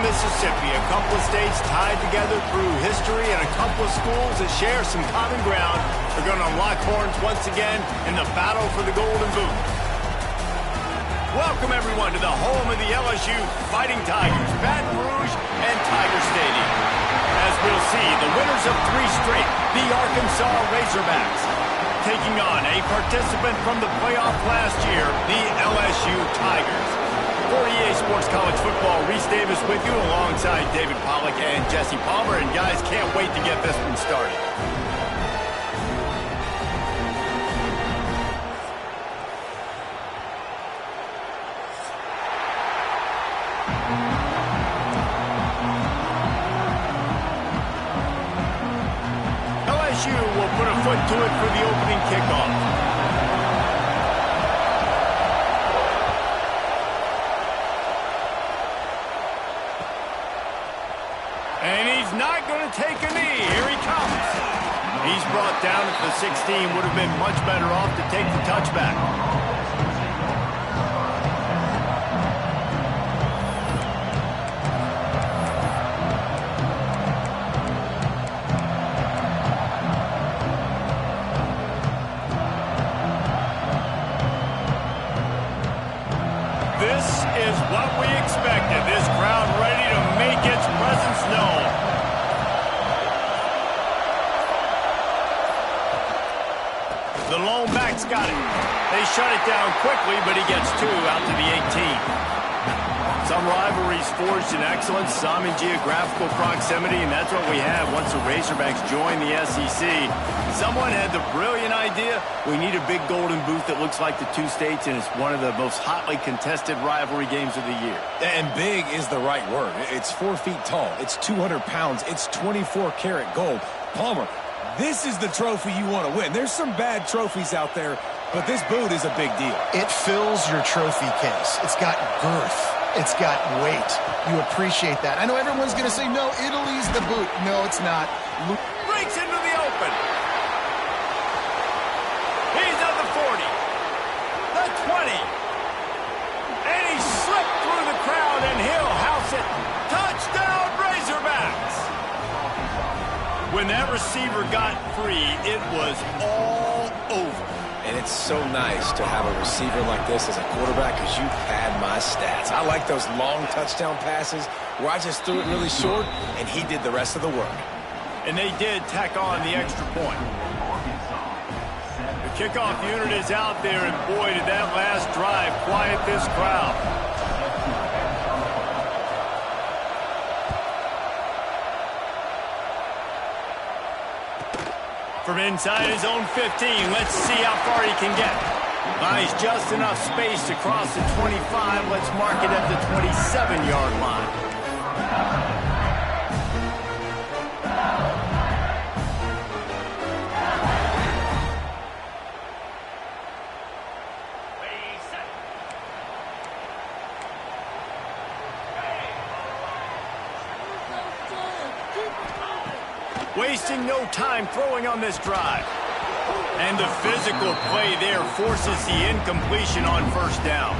Mississippi, a couple of states tied together through history and a couple of schools that share some common ground are going to unlock horns once again in the battle for the Golden Boot. Welcome, everyone, to the home of the LSU Fighting Tigers, Baton Rouge and Tiger Stadium. As we'll see, the winners of 3 straight, the Arkansas Razorbacks, taking on a participant from the playoff last year, the LSU Tigers. 48 Sports College Football, Reese Davis with you alongside David Pollack and Jesse Palmer. And guys, can't wait to get this one started. LSU will put a foot to it for the opening kickoff. And he's not going to take a knee. Here he comes. He's brought down at the 16. Would have been much better off to take the touchback. This is what we expected. This crowd ready to make its presence known. The lone back's got it. They shut it down quickly, but he gets 2 out to the 18. Some rivalries forged in excellence, some in geographical proximity, and that's what we have once the Razorbacks join the SEC. Someone had the brilliant idea, we need a big Golden Boot that looks like the 2 states, and it's one of the most hotly contested rivalry games of the year. And big is the right word. It's 4 feet tall. It's 200 pounds. It's 24-karat gold. Palmer, this is the trophy you want to win. There's some bad trophies out there, but this boot is a big deal. It fills your trophy case. It's got girth. It's got weight. You appreciate that. I know everyone's going to say, no, Italy's the boot. No, it's not. Breaks into the open. He's at the 40. The 20. And he slipped through the crowd, and he'll house it. Touchdown, Razorbacks. When that receiver got free, it was all over. And it's so nice to have a receiver like this as a quarterback because you pad my stats. I like those long touchdown passes where I just threw it really short and he did the rest of the work. And they did tack on the extra point. The kickoff unit is out there, and boy, did that last drive quiet this crowd. From inside his own 15, let's see how far he can get. Buys just enough space to cross the 25. Let's mark it at the 27-yard line. Wasting no time throwing on this drive. And the physical play there forces the incompletion on first down.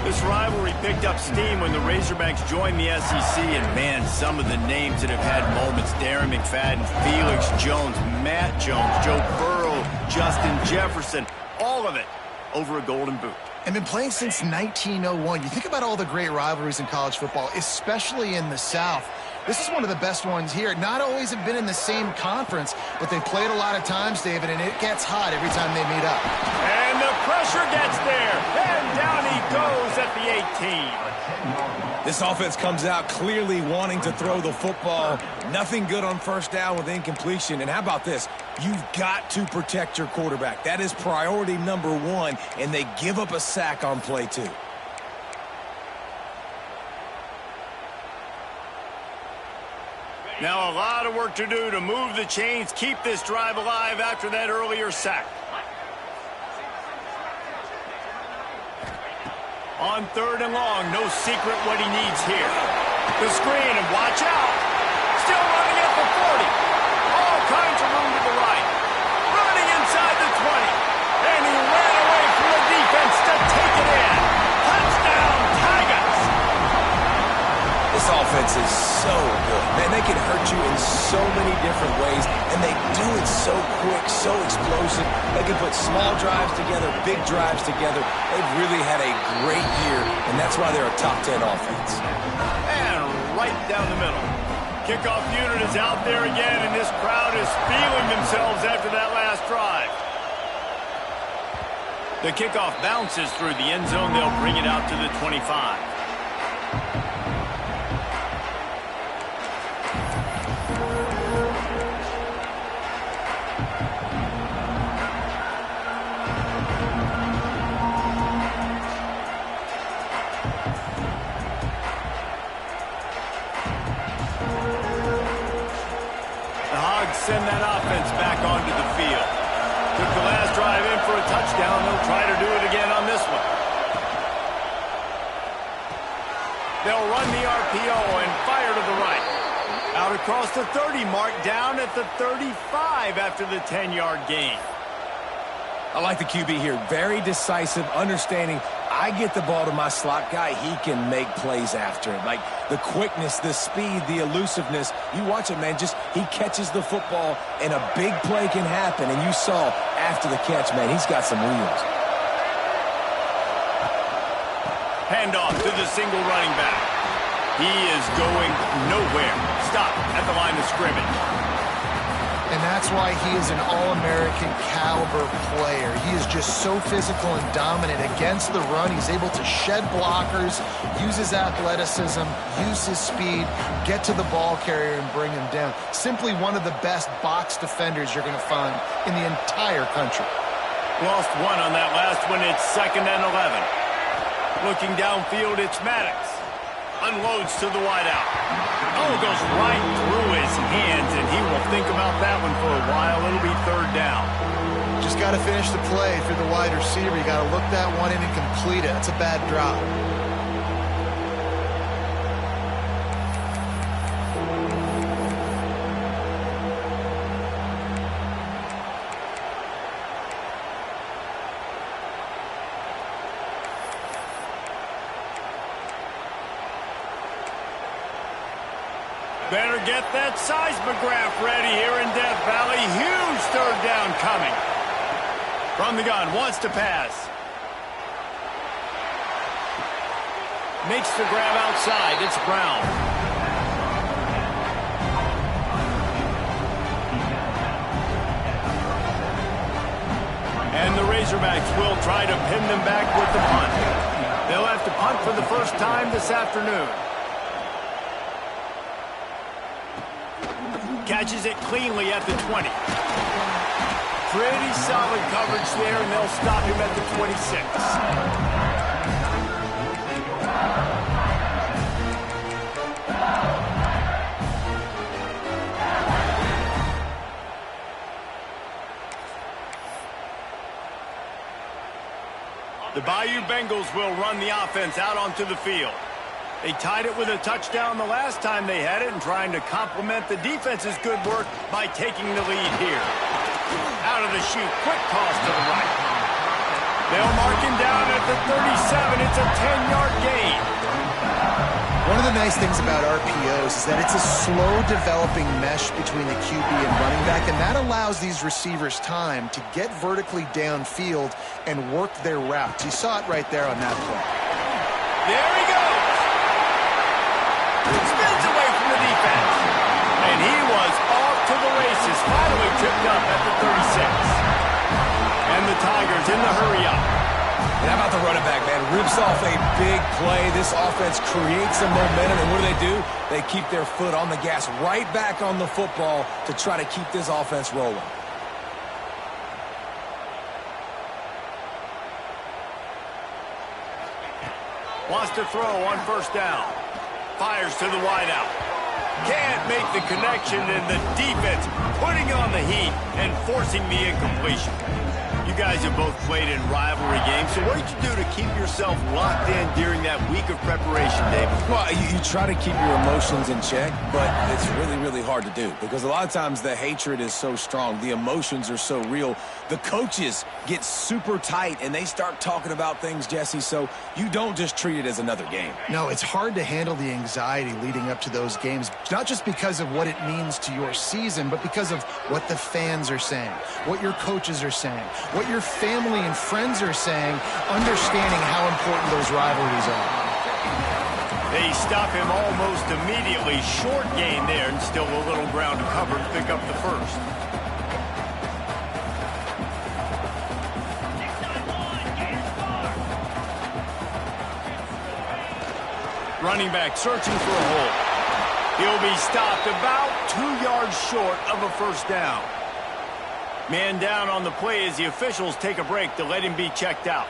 This rivalry picked up steam when the Razorbacks joined the SEC, and man, some of the names that have had moments: Darren McFadden, Felix Jones, Matt Jones, Joe Burrow, Justin Jefferson, all of it over a Golden Boot. And been playing since 1901. You think about all the great rivalries in college football, especially in the South. This is one of the best ones here. Not always have been in the same conference, but they played a lot of times, David, and it gets hot every time they meet up. And the pressure gets there, and down he goes at the 18. This offense comes out clearly wanting to throw the football. Nothing good on first down with incompletion. And how about this? You've got to protect your quarterback. That is priority number 1, and they give up a sack on play 2. Now a lot of work to do to move the chains, keep this drive alive after that earlier sack. On 3rd and long, no secret what he needs here. The screen, and watch out. Still running at the 40. All kinds of room to the right. Running inside the 20. And he ran away from the defense to take it in. Touchdown, Tigers. This offense defense is so good. Man, they can hurt you in so many different ways, and they do it so quick, so explosive. They can put small drives together, big drives together. They've really had a great year, and that's why they're a top 10 offense. And right down the middle. Kickoff unit is out there again, and this crowd is feeling themselves after that last drive. The kickoff bounces through the end zone. They'll bring it out to the 25. The Hogs send that offense back onto the field. Took the last drive in for a touchdown. They'll try to do it again on this one. They'll run the RPO and fire to the right. Out across the 30 mark, down at the 35 after the 10-yard gain. I like the QB here. Very decisive, understanding I get the ball to my slot guy, he can make plays after it. Like the quickness, the speed, the elusiveness. You watch it, man, just he catches the football and a big play can happen. And you saw after the catch, man, he's got some wheels. Handoff to the single running back. He is going nowhere. Stop at the line of scrimmage. And that's why he is an All-American caliber player. He is just so physical and dominant against the run. He's able to shed blockers, use his athleticism, use his speed, get to the ball carrier and bring him down. Simply one of the best box defenders you're going to find in the entire country. Lost one on that last one. It's 2nd and 11. Looking downfield, it's Maddox. Unloads to the wideout. Oh, goes right through his hands, and he will think about that one for a while. It'll be 3rd down. Just got to finish the play through the wide receiver. You got to look that one in and complete it. That's a bad drop. Better get that seismograph ready here in Death Valley. Huge 3rd down coming. From the gun, wants to pass. Makes the grab outside. It's Brown. And the Razorbacks will try to pin them back with the punt. They'll have to punt for the first time this afternoon. Catches it cleanly at the 20. Pretty solid coverage there, and they'll stop him at the 26. The Bayou Bengals will run the offense out onto the field. They tied it with a touchdown the last time they had it and trying to complement the defense's good work by taking the lead here. Out of the chute, quick toss to the right. They'll mark him down at the 37. It's a 10-yard gain. One of the nice things about RPOs is that it's a slow-developing mesh between the QB and running back, and that allows these receivers time to get vertically downfield and work their routes. You saw it right there on that play. There he goes. Spins away from the defense. And he was off to the races. Finally tripped up at the 36. And the Tigers in the hurry-up. And how about the running back, man? Rips off a big play. This offense creates some momentum. And what do? They keep their foot on the gas, right back on the football to try to keep this offense rolling. Wants to throw on 1st down. Fires to the wideout. Can't make the connection, and the defense putting on the heat and forcing the incompletion. You guys have both played in rivalry games, so what did you do to keep yourself locked in during that week of preparation, David? Well, you try to keep your emotions in check, but it's really, really hard to do because a lot of times the hatred is so strong. The emotions are so real. The coaches get super tight, and they start talking about things, Jesse, so you don't just treat it as another game. No, it's hard to handle the anxiety leading up to those games, not just because of what it means to your season, but because of what the fans are saying, what your coaches are saying, what your family and friends are saying, understanding how important those rivalries are. They stop him almost immediately. Short gain there, and still a little ground to cover to pick up the first. Running back searching for a hole. He'll be stopped about 2 yards short of a first down. Man down on the play as the officials take a break to let him be checked out.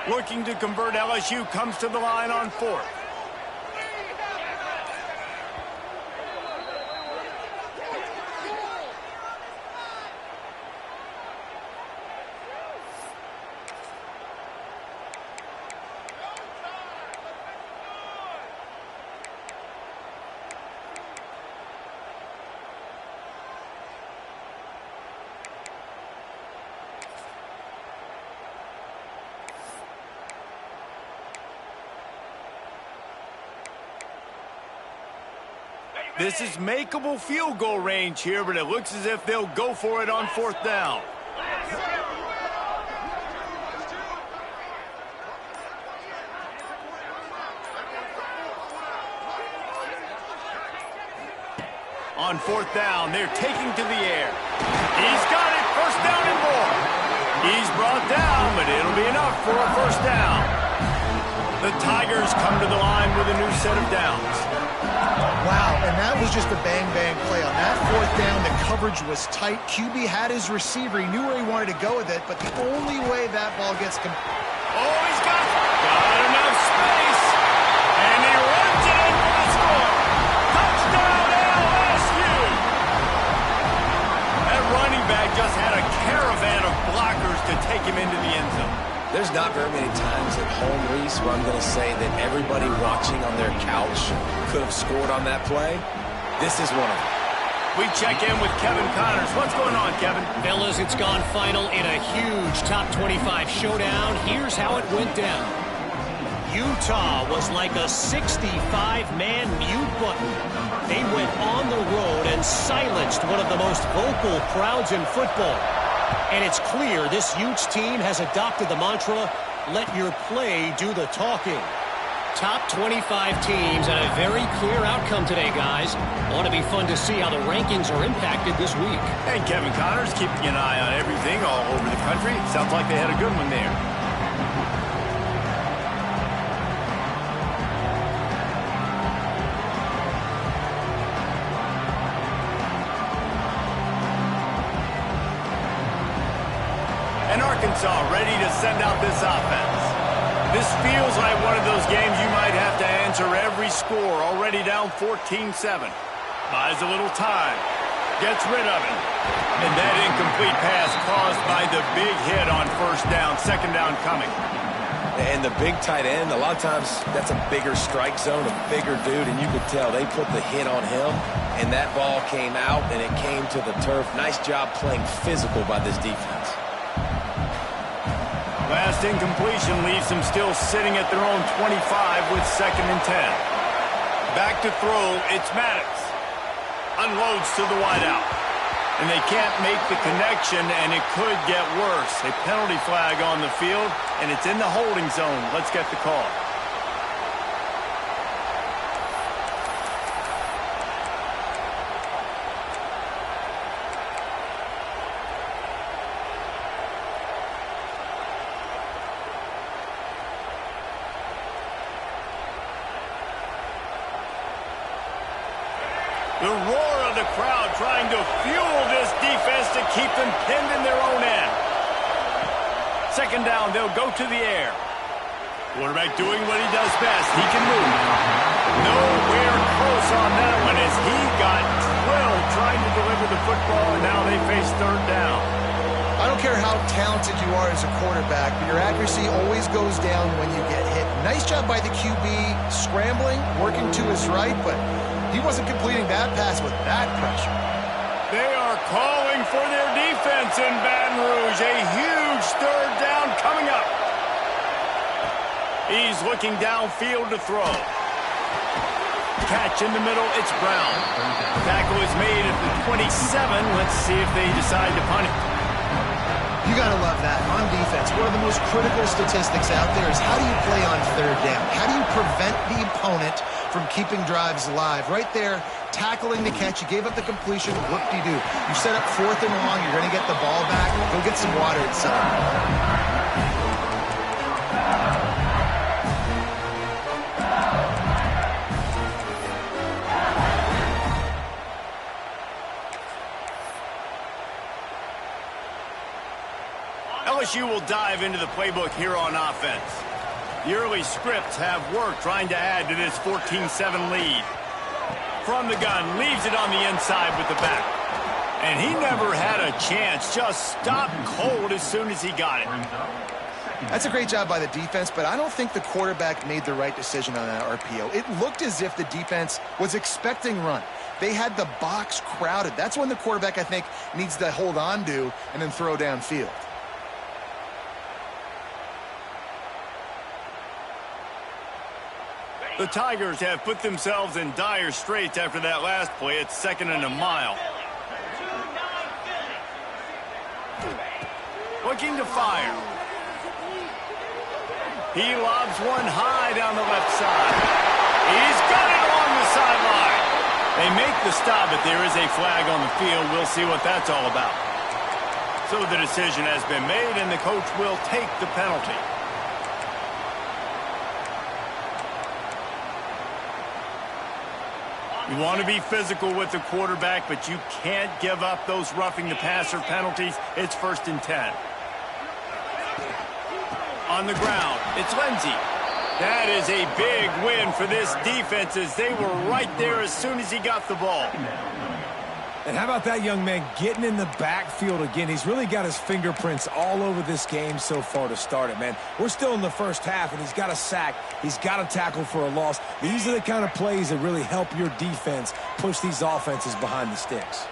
Looking to convert, LSU comes to the line on fourth. This is makeable field goal range here, but it looks as if they'll go for it on fourth down. On fourth down, they're taking to the air. He's got it, first down and more. He's brought down, but it'll be enough for a first down. The Tigers come to the line with a new set of downs. Wow, and that was just a bang-bang play. On that fourth down, the coverage was tight. QB had his receiver. He knew where he wanted to go with it, but the only way that ball gets... Oh, he's got enough space. And he runs it in for the score. Touchdown, LSU. That running back just had a caravan of blockers to take him into the end zone. There's not very many times at home, Reese, where I'm going to say that everybody watching on their couch could have scored on that play. This is one of them. We check in with Kevin Connors. What's going on, Kevin? Fellas, it's gone final in a huge top 25 showdown. Here's how it went down. Utah was like a 65-man mute button. They went on the road and silenced one of the most vocal crowds in football. And it's clear this Utes team has adopted the mantra, let your play do the talking. Top 25 teams and a very clear outcome today, guys. Ought to be fun to see how the rankings are impacted this week. And Kevin Connors keeping an eye on everything all over the country. Sounds like they had a good one there. And Arkansas ready to send out this offense. This feels like one of those games you might have to answer every score. Already down 14-7. Buys a little time. Gets rid of it. And that incomplete pass caused by the big hit on first down. Second down coming. And the big tight end, a lot of times that's a bigger strike zone, a bigger dude, and you could tell they put the hit on him, and that ball came out, and it came to the turf. Nice job playing physical by this defense. Last incompletion leaves them still sitting at their own 25 with 2nd and 10. Back to throw, it's Maddox. Unloads to the wideout. And they can't make the connection, and it could get worse. A penalty flag on the field, and it's in the holding zone. Let's get the call. The roar of the crowd trying to fuel this defense to keep them pinned in their own end. Second down, they'll go to the air. Quarterback doing what he does best. He can move. Nowhere close on that one as he got drilled trying to deliver the football, and now they face third down. I don't care how talented you are as a quarterback, but your accuracy always goes down when you get hit. Nice job by the QB scrambling, working to his right, but he wasn't completing that pass with that pressure. They are calling for their defense in Baton Rouge. A huge third down coming up. He's looking downfield to throw. Catch in the middle, it's Brown. Tackle is made at the 27. Let's see if they decide to punt it. You got to love that. On defense, one of the most critical statistics out there is how do you play on third down? How do you prevent the opponent from keeping drives alive? Right there, tackling the catch. You gave up the completion. Whoop-de-doo. You set up fourth and long. You're going to get the ball back. Go get some water inside. LSU will dive into the playbook here on offense. The early scripts have worked trying to add to this 14-7 lead. From the gun, leaves it on the inside with the back. And he never had a chance, just stopped cold as soon as he got it. That's a great job by the defense, but I don't think the quarterback made the right decision on that RPO. It looked as if the defense was expecting run. They had the box crowded. That's when the quarterback, I think, needs to hold on to and then throw downfield. The Tigers have put themselves in dire straits after that last play. It's 2nd and a mile. Looking to fire. He lobs one high down the left side. He's got it along the sideline. They make the stop, but there is a flag on the field. We'll see what that's all about. So the decision has been made, and the coach will take the penalty. You want to be physical with the quarterback, but you can't give up those roughing the passer penalties. It's 1st and 10. On the ground, it's Lindsey. That is a big win for this defense as they were right there as soon as he got the ball. And how about that young man getting in the backfield again? He's really got his fingerprints all over this game so far to start it, man. We're still in the first half, and he's got a sack. He's got a tackle for a loss. These are the kind of plays that really help your defense push these offenses behind the sticks.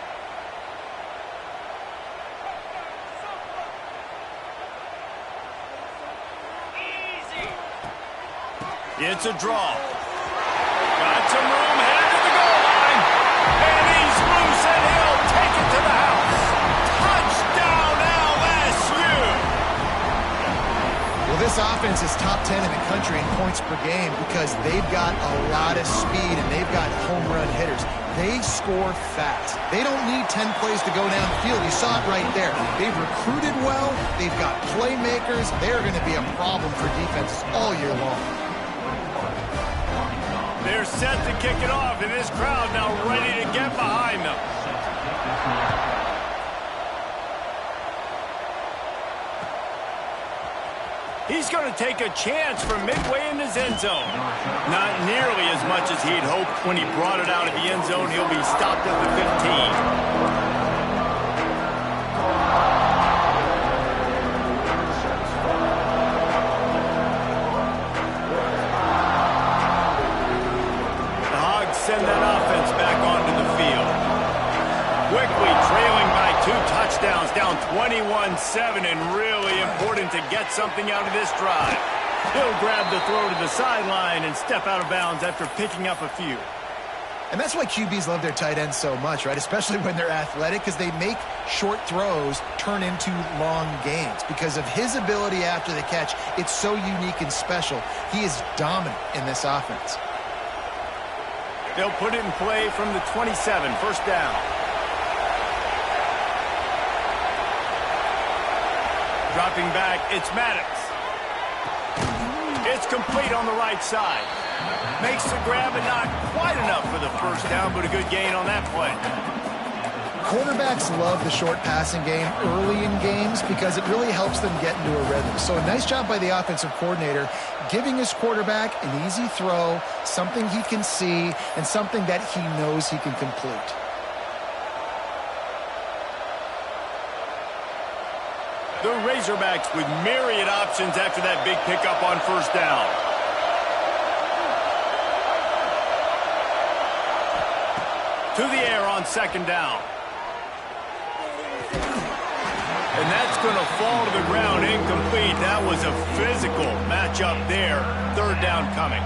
It's a draw. Got some room, headed to the goal line. And he's loose, and he'll take it to the house. Touchdown, LSU! Well, this offense is top 10 in the country in points per game because they've got a lot of speed and they've got home run hitters. They score fast. They don't need 10 plays to go downfield. You saw it right there. They've recruited well. They've got playmakers. They're going to be a problem for defenses all year long. They're set to kick it off, and this crowd now ready to get behind them. He's going to take a chance from midway in his end zone. Not nearly as much as he'd hoped when he brought it out of the end zone. He'll be stopped at the 15. Send that offense back onto the field. Quickly trailing by 2 touchdowns, down 21-7, and really important to get something out of this drive. He'll grab the throw to the sideline and step out of bounds after picking up a few. And that's why QBs love their tight ends so much, right? Especially when they're athletic, because they make short throws turn into long gains. Because of his ability after the catch, it's so unique and special. He is dominant in this offense. They'll put it in play from the 27, 1st down. Dropping back, it's Maddox. It's complete on the right side. Makes the grab and not quite enough for the 1st down, but a good gain on that play. Quarterbacks love the short passing game early in games because it really helps them get into a rhythm. So a nice job by the offensive coordinator giving his quarterback an easy throw, something he can see, and something that he knows he can complete. The Razorbacks with myriad options after that big pickup on first down. To the air on second down. And that's going to fall to the ground incomplete. That was a physical matchup there. Third down coming.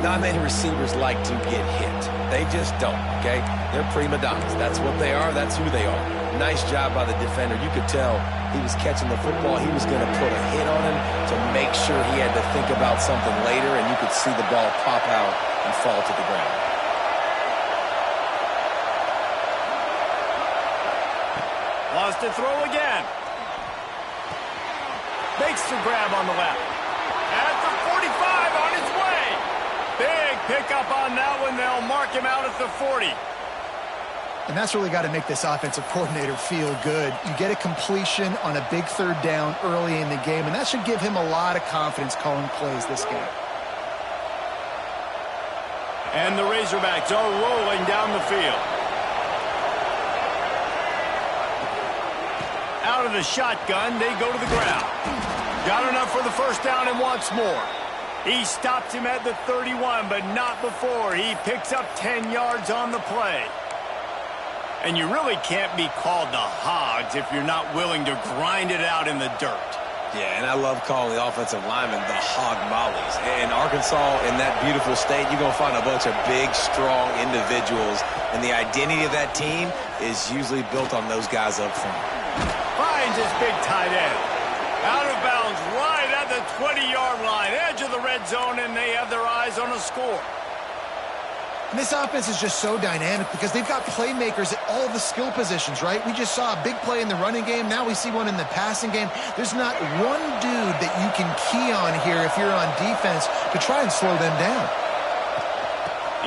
Not many receivers like to get hit. They just don't, okay? They're prima donnas. That's what they are. That's who they are. Nice job by the defender. You could tell he was catching the football. He was going to put a hit on him to make sure he had to think about something later, and you could see the ball pop out and fall to the ground. Wants to throw again. Makes the grab on the left. At the 45 on his way. Big pickup on that one. They'll mark him out at the 40. And that's really got to make this offensive coordinator feel good. You get a completion on a big third down early in the game, and that should give him a lot of confidence calling plays this game. And the Razorbacks are rolling down the field. Out of the shotgun, they go to the ground. Got enough for the first down and wants more. He stops him at the 31, but not before. He picks up 10 yards on the play. And you really can't be called the Hogs if you're not willing to grind it out in the dirt. Yeah, and I love calling the offensive linemen the hog mollies. In Arkansas, in that beautiful state, you're going to find a bunch of big, strong individuals. And the identity of that team is usually built on those guys up front. Finds his big tight end. Out of bounds right at the 20-yard line. Edge of the red zone, and they have their eyes on a score. And this offense is just so dynamic because they've got playmakers at all the skill positions, right? We just saw a big play in the running game. Now we see one in the passing game. There's not one dude that you can key on here if you're on defense to try and slow them down.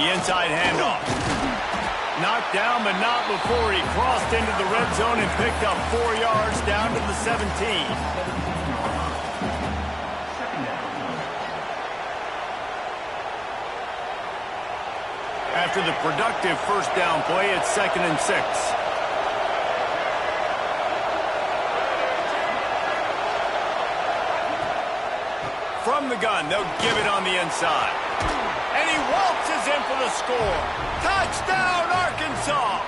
The inside handoff. Knocked down, but not before he crossed into the red zone and picked up 4 yards down to the 17. After the productive first down play, it's 2nd and 6. From the gun, they'll give it on the inside. And he waltzes in for the score. Touchdown, Arkansas!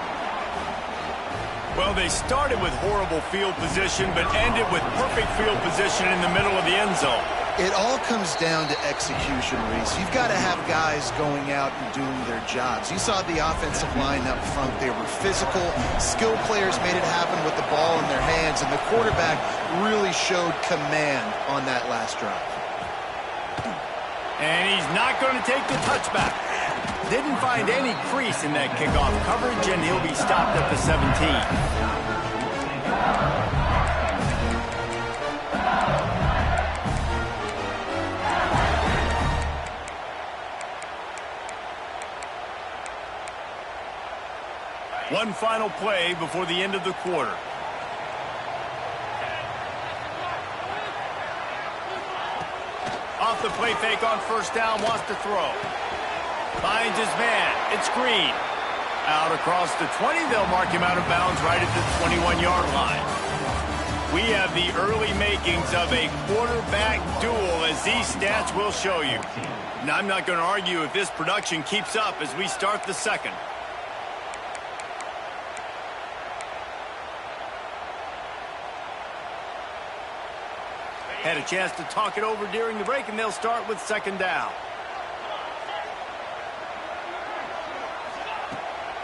Well, they started with horrible field position, but ended with perfect field position in the middle of the end zone. It all comes down to execution, Reese. You've got to have guys going out and doing their jobs. You saw the offensive line up front. They were physical. Skilled players made it happen with the ball in their hands, and the quarterback really showed command on that last drive. And he's not going to take the touchback. Didn't find any crease in that kickoff coverage, and he'll be stopped at the 17. One final play before the end of the quarter. Off the play fake on first down, wants to throw. Finds his man. It's Green. Out across the 20. They'll mark him out of bounds right at the 21-yard line. We have the early makings of a quarterback duel, as these stats will show you. Now, I'm not going to argue if this production keeps up as we start the second. Had a chance to talk it over during the break, and they'll start with 2nd down.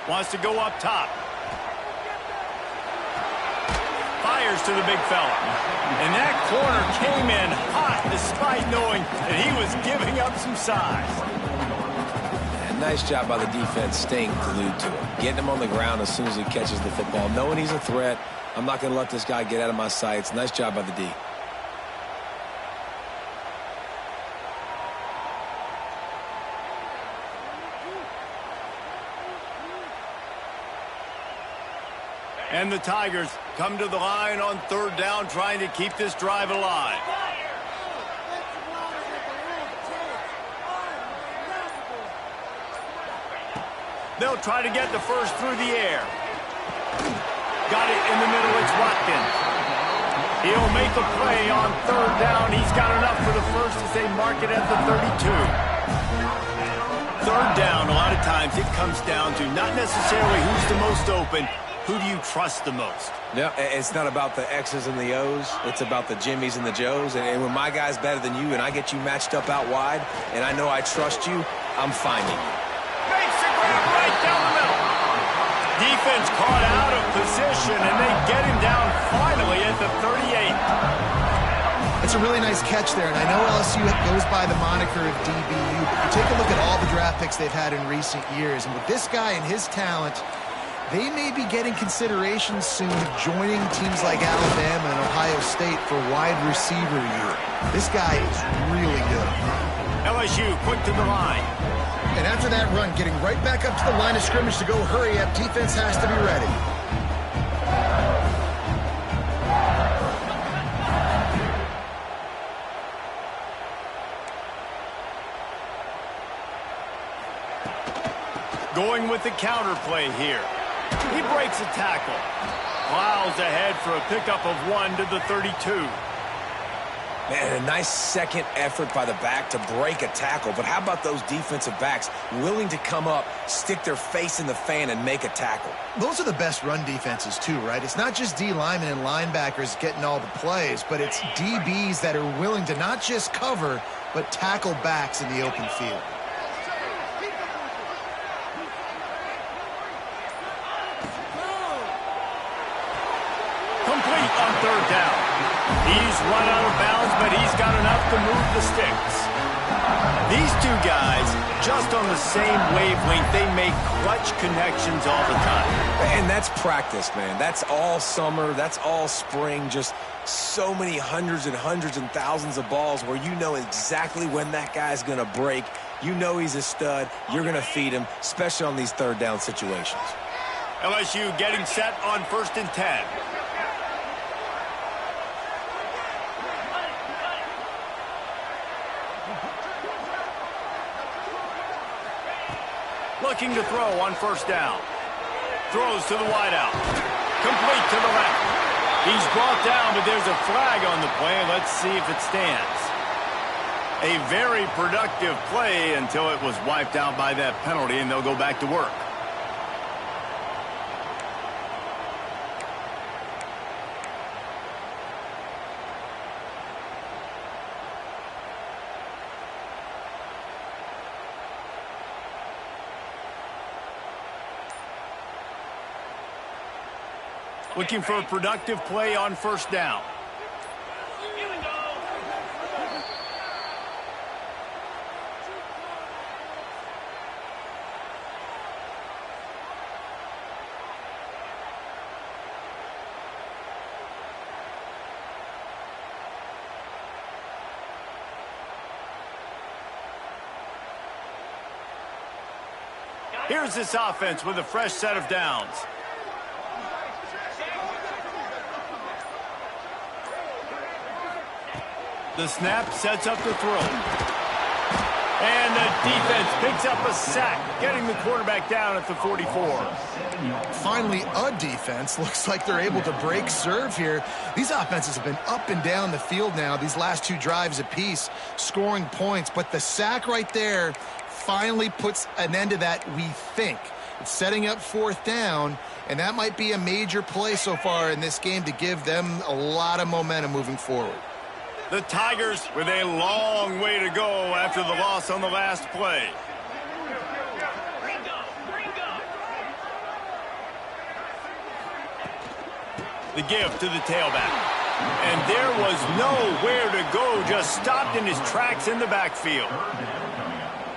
Wants to go up top. Fires to the big fella. And that corner came in hot despite knowing that he was giving up some size. And nice job by the defense staying glued to him. Getting him on the ground as soon as he catches the football. Knowing he's a threat, I'm not going to let this guy get out of my sights. Nice job by the D. And the Tigers come to the line on third down, trying to keep this drive alive. They'll try to get the first through the air. Got it in the middle. It's Watkins. He'll make a play on third down. He's got enough for the first as they mark it at the 32. Third down, a lot of times it comes down to not necessarily who's the most open, who do you trust the most? Yeah, it's not about the X's and the O's. It's about the Jimmies and the Joes. And when my guy's better than you and I get you matched up out wide and I know I trust you, I'm finding you. Makes the grab right down the middle. Defense caught out of position, and they get him down finally at the 38. It's a really nice catch there, and I know LSU goes by the moniker of DBU, but you take a look at all the draft picks they've had in recent years, and with this guy and his talent, they may be getting consideration soon of joining teams like Alabama and Ohio State for wide receiver year. This guy is really good. LSU quick to the line. And after that run, getting right back up to the line of scrimmage to go hurry up, defense has to be ready. Going with the counter play here. He breaks a tackle. Plows ahead for a pickup of 1 to the 32. Man, a nice second effort by the back to break a tackle. But how about those defensive backs willing to come up, stick their face in the fan, and make a tackle? Those are the best run defenses, too, right? It's not just D linemen and linebackers getting all the plays, but it's DBs that are willing to not just cover, but tackle backs in the open field. Complete on third down. He's run out of bounds, but he's got enough to move the sticks. These two guys, just on the same wavelength, they make clutch connections all the time. And that's practice, man. That's all summer. That's all spring. Just so many hundreds and thousands of balls where you know exactly when that guy's going to break. You know he's a stud. You're going to feed him, especially on these third down situations. LSU getting set on 1st and 10. Looking to throw on 1st down. Throws to the wideout. Complete to the left. He's brought down, but there's a flag on the play. Let's see if it stands. A very productive play until it was wiped out by that penalty, and they'll go back to work. Looking for a productive play on 1st down. Here's this offense with a fresh set of downs. The snap sets up the throw. And the defense picks up a sack, getting the quarterback down at the 44. Finally, a defense. Looks like they're able to break serve here. These offenses have been up and down the field now, these last 2 drives apiece, scoring points. But the sack right there finally puts an end to that, we think. It's setting up 4th down, and that might be a major play so far in this game to give them a lot of momentum moving forward. The Tigers with a long way to go after the loss on the last play. The give to the tailback. And there was nowhere to go, just stopped in his tracks in the backfield.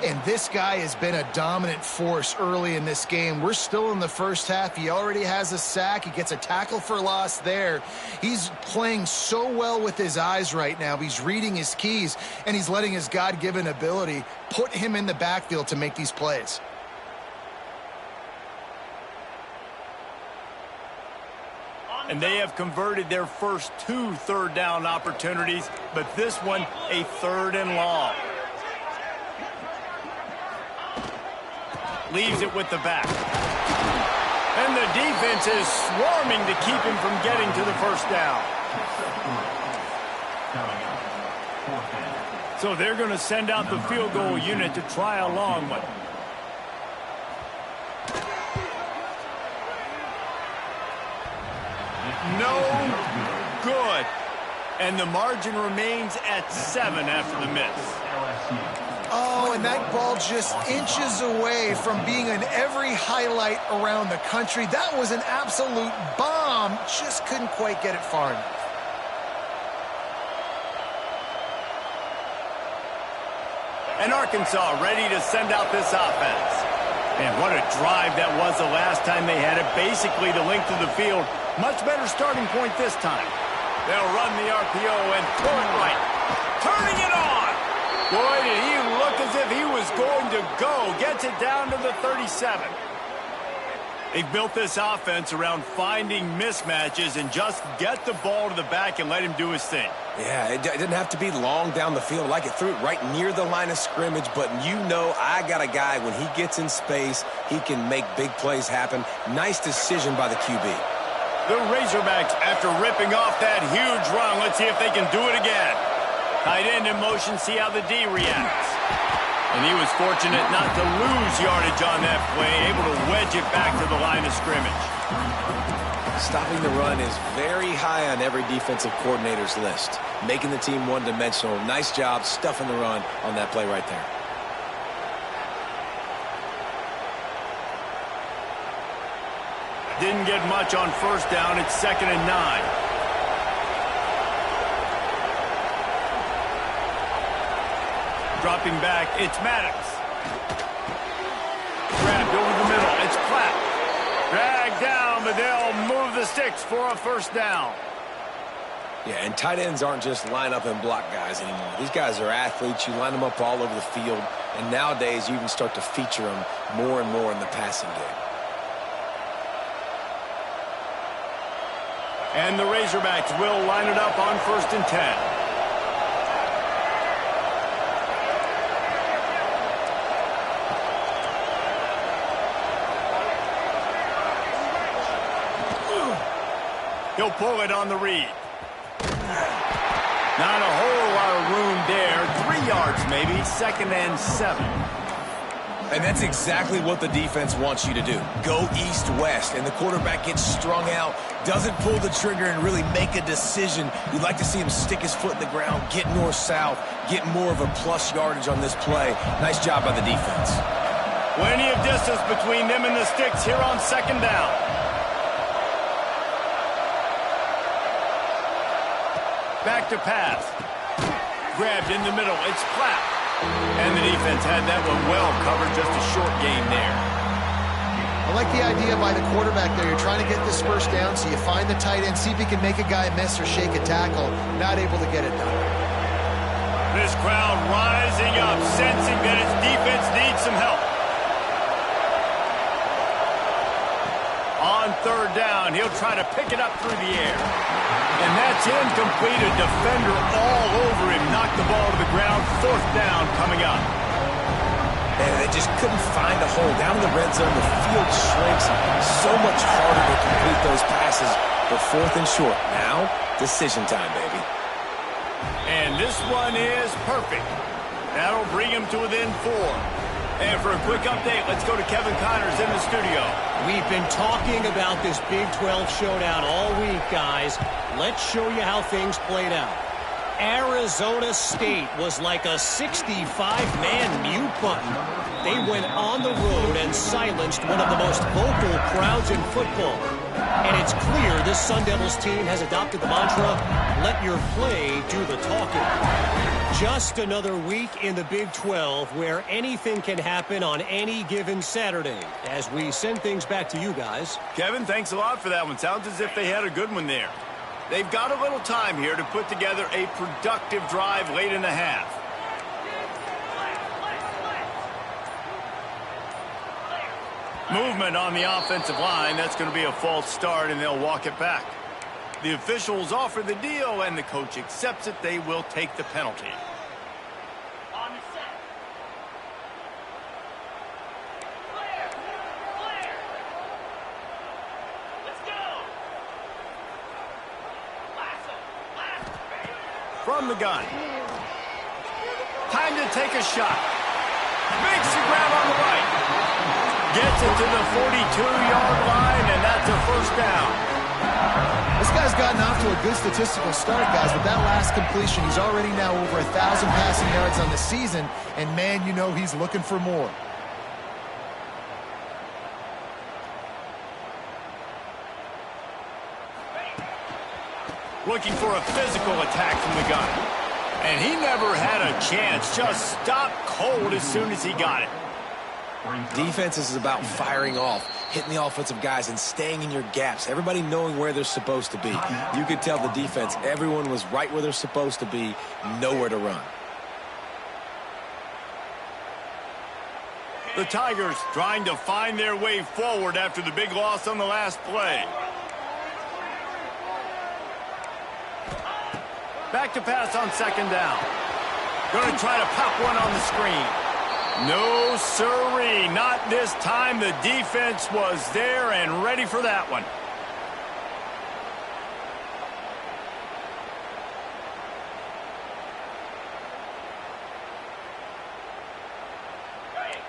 And this guy has been a dominant force early in this game. We're still in the first half. He already has a sack. He gets a tackle for loss there. He's playing so well with his eyes right now. He's reading his keys, and he's letting his God-given ability put him in the backfield to make these plays. And they have converted their first 2 third-down opportunities, but this one a 3rd and long. Leaves it with the back. And the defense is swarming to keep him from getting to the first down. So they're going to send out the field goal unit to try a long one. No good. And the margin remains at 7 after the miss. Oh, and that ball just inches away from being in every highlight around the country. That was an absolute bomb. Just couldn't quite get it far enough. And Arkansas ready to send out this offense. And what a drive that was the last time they had it. Basically the length of the field. Much better starting point this time. They'll run the RPO and throw it right. Turning it on. Boy, did he look as if he was going to go. Gets it down to the 37. They've built this offense around finding mismatches and just get the ball to the back and let him do his thing. Yeah, it didn't have to be long down the field. Like it threw it right near the line of scrimmage, but you know I got a guy, when he gets in space, he can make big plays happen. Nice decision by the QB. The Razorbacks, after ripping off that huge run, let's see if they can do it again. Tight end in motion, see how the D reacts. And he was fortunate not to lose yardage on that play, able to wedge it back to the line of scrimmage. Stopping the run is very high on every defensive coordinator's list. Making the team one-dimensional. Nice job stuffing the run on that play right there. Didn't get much on first down. It's 2nd and 9. Dropping back, it's Maddox. Grabbed over the middle, it's Platt. Dragged down, but they'll move the sticks for a first down. Yeah, and tight ends aren't just line up and block guys anymore. These guys are athletes. You line them up all over the field, and nowadays you even start to feature them more and more in the passing game. And the Razorbacks will line it up on 1st and 10. He'll pull it on the read. Not a whole lot of room there. 3 yards maybe. 2nd and 7. And that's exactly what the defense wants you to do. Go east-west, and the quarterback gets strung out, doesn't pull the trigger and really make a decision. You'd like to see him stick his foot in the ground, get north-south, get more of a plus yardage on this play. Nice job by the defense. Plenty of distance between them and the sticks here on 2nd down. Back to pass. Grabbed in the middle. It's Platt. And the defense had that one well covered. Just a short gain there. I like the idea by the quarterback there. You're trying to get this first down, so you find the tight end, see if he can make a guy miss or shake a tackle. Not able to get it done. This crowd rising up, sensing that its defense needs some help. On 3rd down, he'll try to pick it up through the air. And that's incomplete. A defender all over him. Knocked the ball to the ground. 4th down coming up. And they just couldn't find a hole. Down in the red zone, the field shrinks. So much harder to complete those passes for 4th and short. Now, decision time, baby. And this one is perfect. That'll bring him to within 4. And for a quick update, let's go to Kevin Connors in the studio. We've been talking about this Big 12 showdown all week, guys. Let's show you how things played out. Arizona State was like a 65-man mute button. They went on the road and silenced one of the most vocal crowds in football. And it's clear this Sun Devils team has adopted the mantra, let your play do the talking. Just another week in the Big 12 where anything can happen on any given Saturday. As we send things back to you guys. Kevin, thanks a lot for that one. Sounds as if they had a good one there. They've got a little time here to put together a productive drive late in the half. Movement on the offensive line. That's going to be a false start, and they'll walk it back. The officials offer the deal, and the coach accepts it. They will take the penalty. On the set. Clear. Clear. Let's go. Last. From the gun. Time to take a shot. Makes the grab on the right. Gets it to the 42-yard line, and that's a first down. This guy's gotten off to a good statistical start, guys. With that last completion, he's already now over 1,000 passing yards on the season, and man, you know he's looking for more. Looking for a physical attack from the gun. And he never had a chance. Just stopped cold as soon as he got it. Defense is about firing off, hitting the offensive guys, and staying in your gaps. Everybody knowing where they're supposed to be. You could tell the defense, everyone was right where they're supposed to be, nowhere to run. The Tigers trying to find their way forward after the big loss on the last play. Back to pass on second down. Going to try to pop one on the screen. No, sirree, not this time. The defense was there and ready for that one.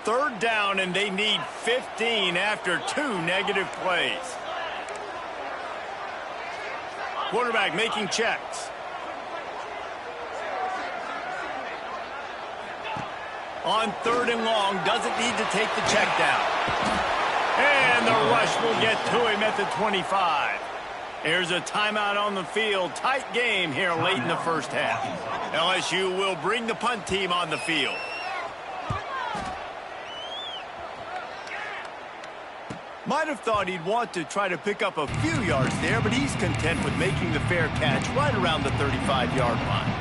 Third down, and they need 15 after 2 negative plays. Quarterback making checks. On third and long, doesn't need to take the check down. And the rush will get to him at the 25. Here's a timeout on the field. Tight game here late in the first half. LSU will bring the punt team on the field. Might have thought he'd want to try to pick up a few yards there, but he's content with making the fair catch right around the 35-yard line.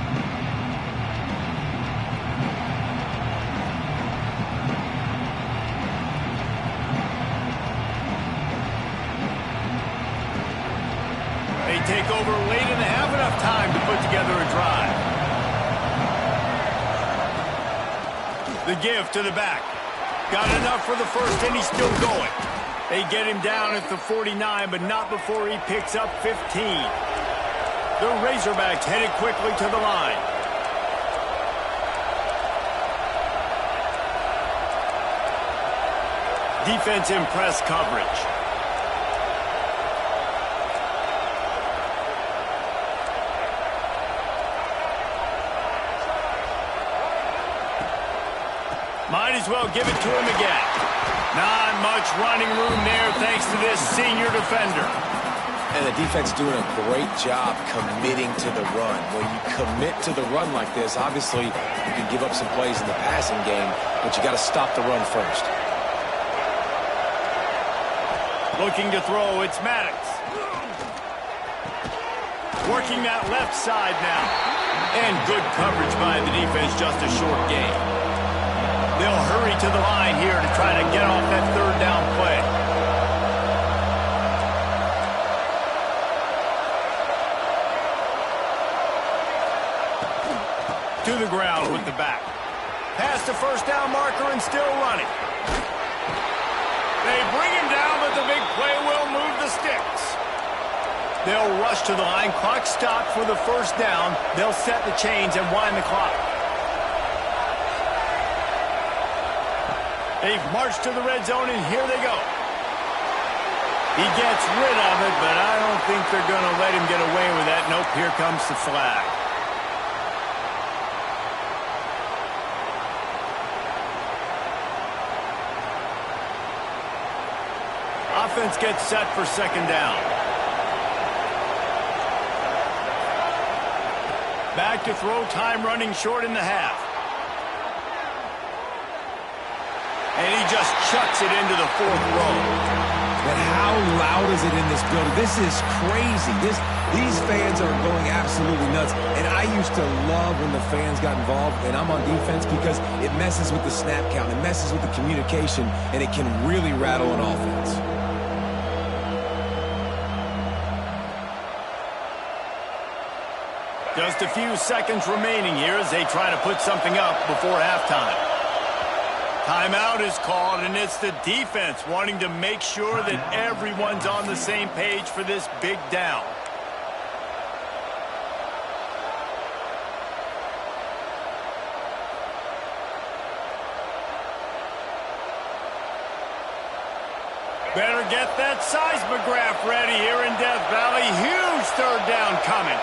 They take over late in the half, enough time to put together a drive. The give to the back. Got enough for the first, and he's still going. They get him down at the 49, but not before he picks up 15. The Razorbacks headed quickly to the line. Defense in press coverage. Might as well give it to him again. Not much running room there thanks to this senior defender. And the defense doing a great job committing to the run. When you commit to the run like this, obviously you can give up some plays in the passing game, but you got to stop the run first. Looking to throw, it's Maddox. Working that left side now. And good coverage by the defense, just a short gain. They'll hurry to the line here to try to get off that third down play. To the ground with the back. Past the first down marker and still running. They bring him down, but the big play will move the sticks. They'll rush to the line. Clock stopped for the first down. They'll set the chains and wind the clock. They've marched to the red zone, and here they go. He gets rid of it, but I don't think they're going to let him get away with that. Nope, here comes the flag. Offense gets set for second down. Back to throw, time running short in the half. And he just chucks it into the fourth row. But how loud is it in this building? This is crazy. These fans are going absolutely nuts. And I used to love when the fans got involved, and I'm on defense, because it messes with the snap count. It messes with the communication, and it can really rattle an offense. Just a few seconds remaining here as they try to put something up before halftime. Timeout is called, and it's the defense wanting to make sure that everyone's on the same page for this big down. Better get that seismograph ready here in Death Valley. Huge third down coming.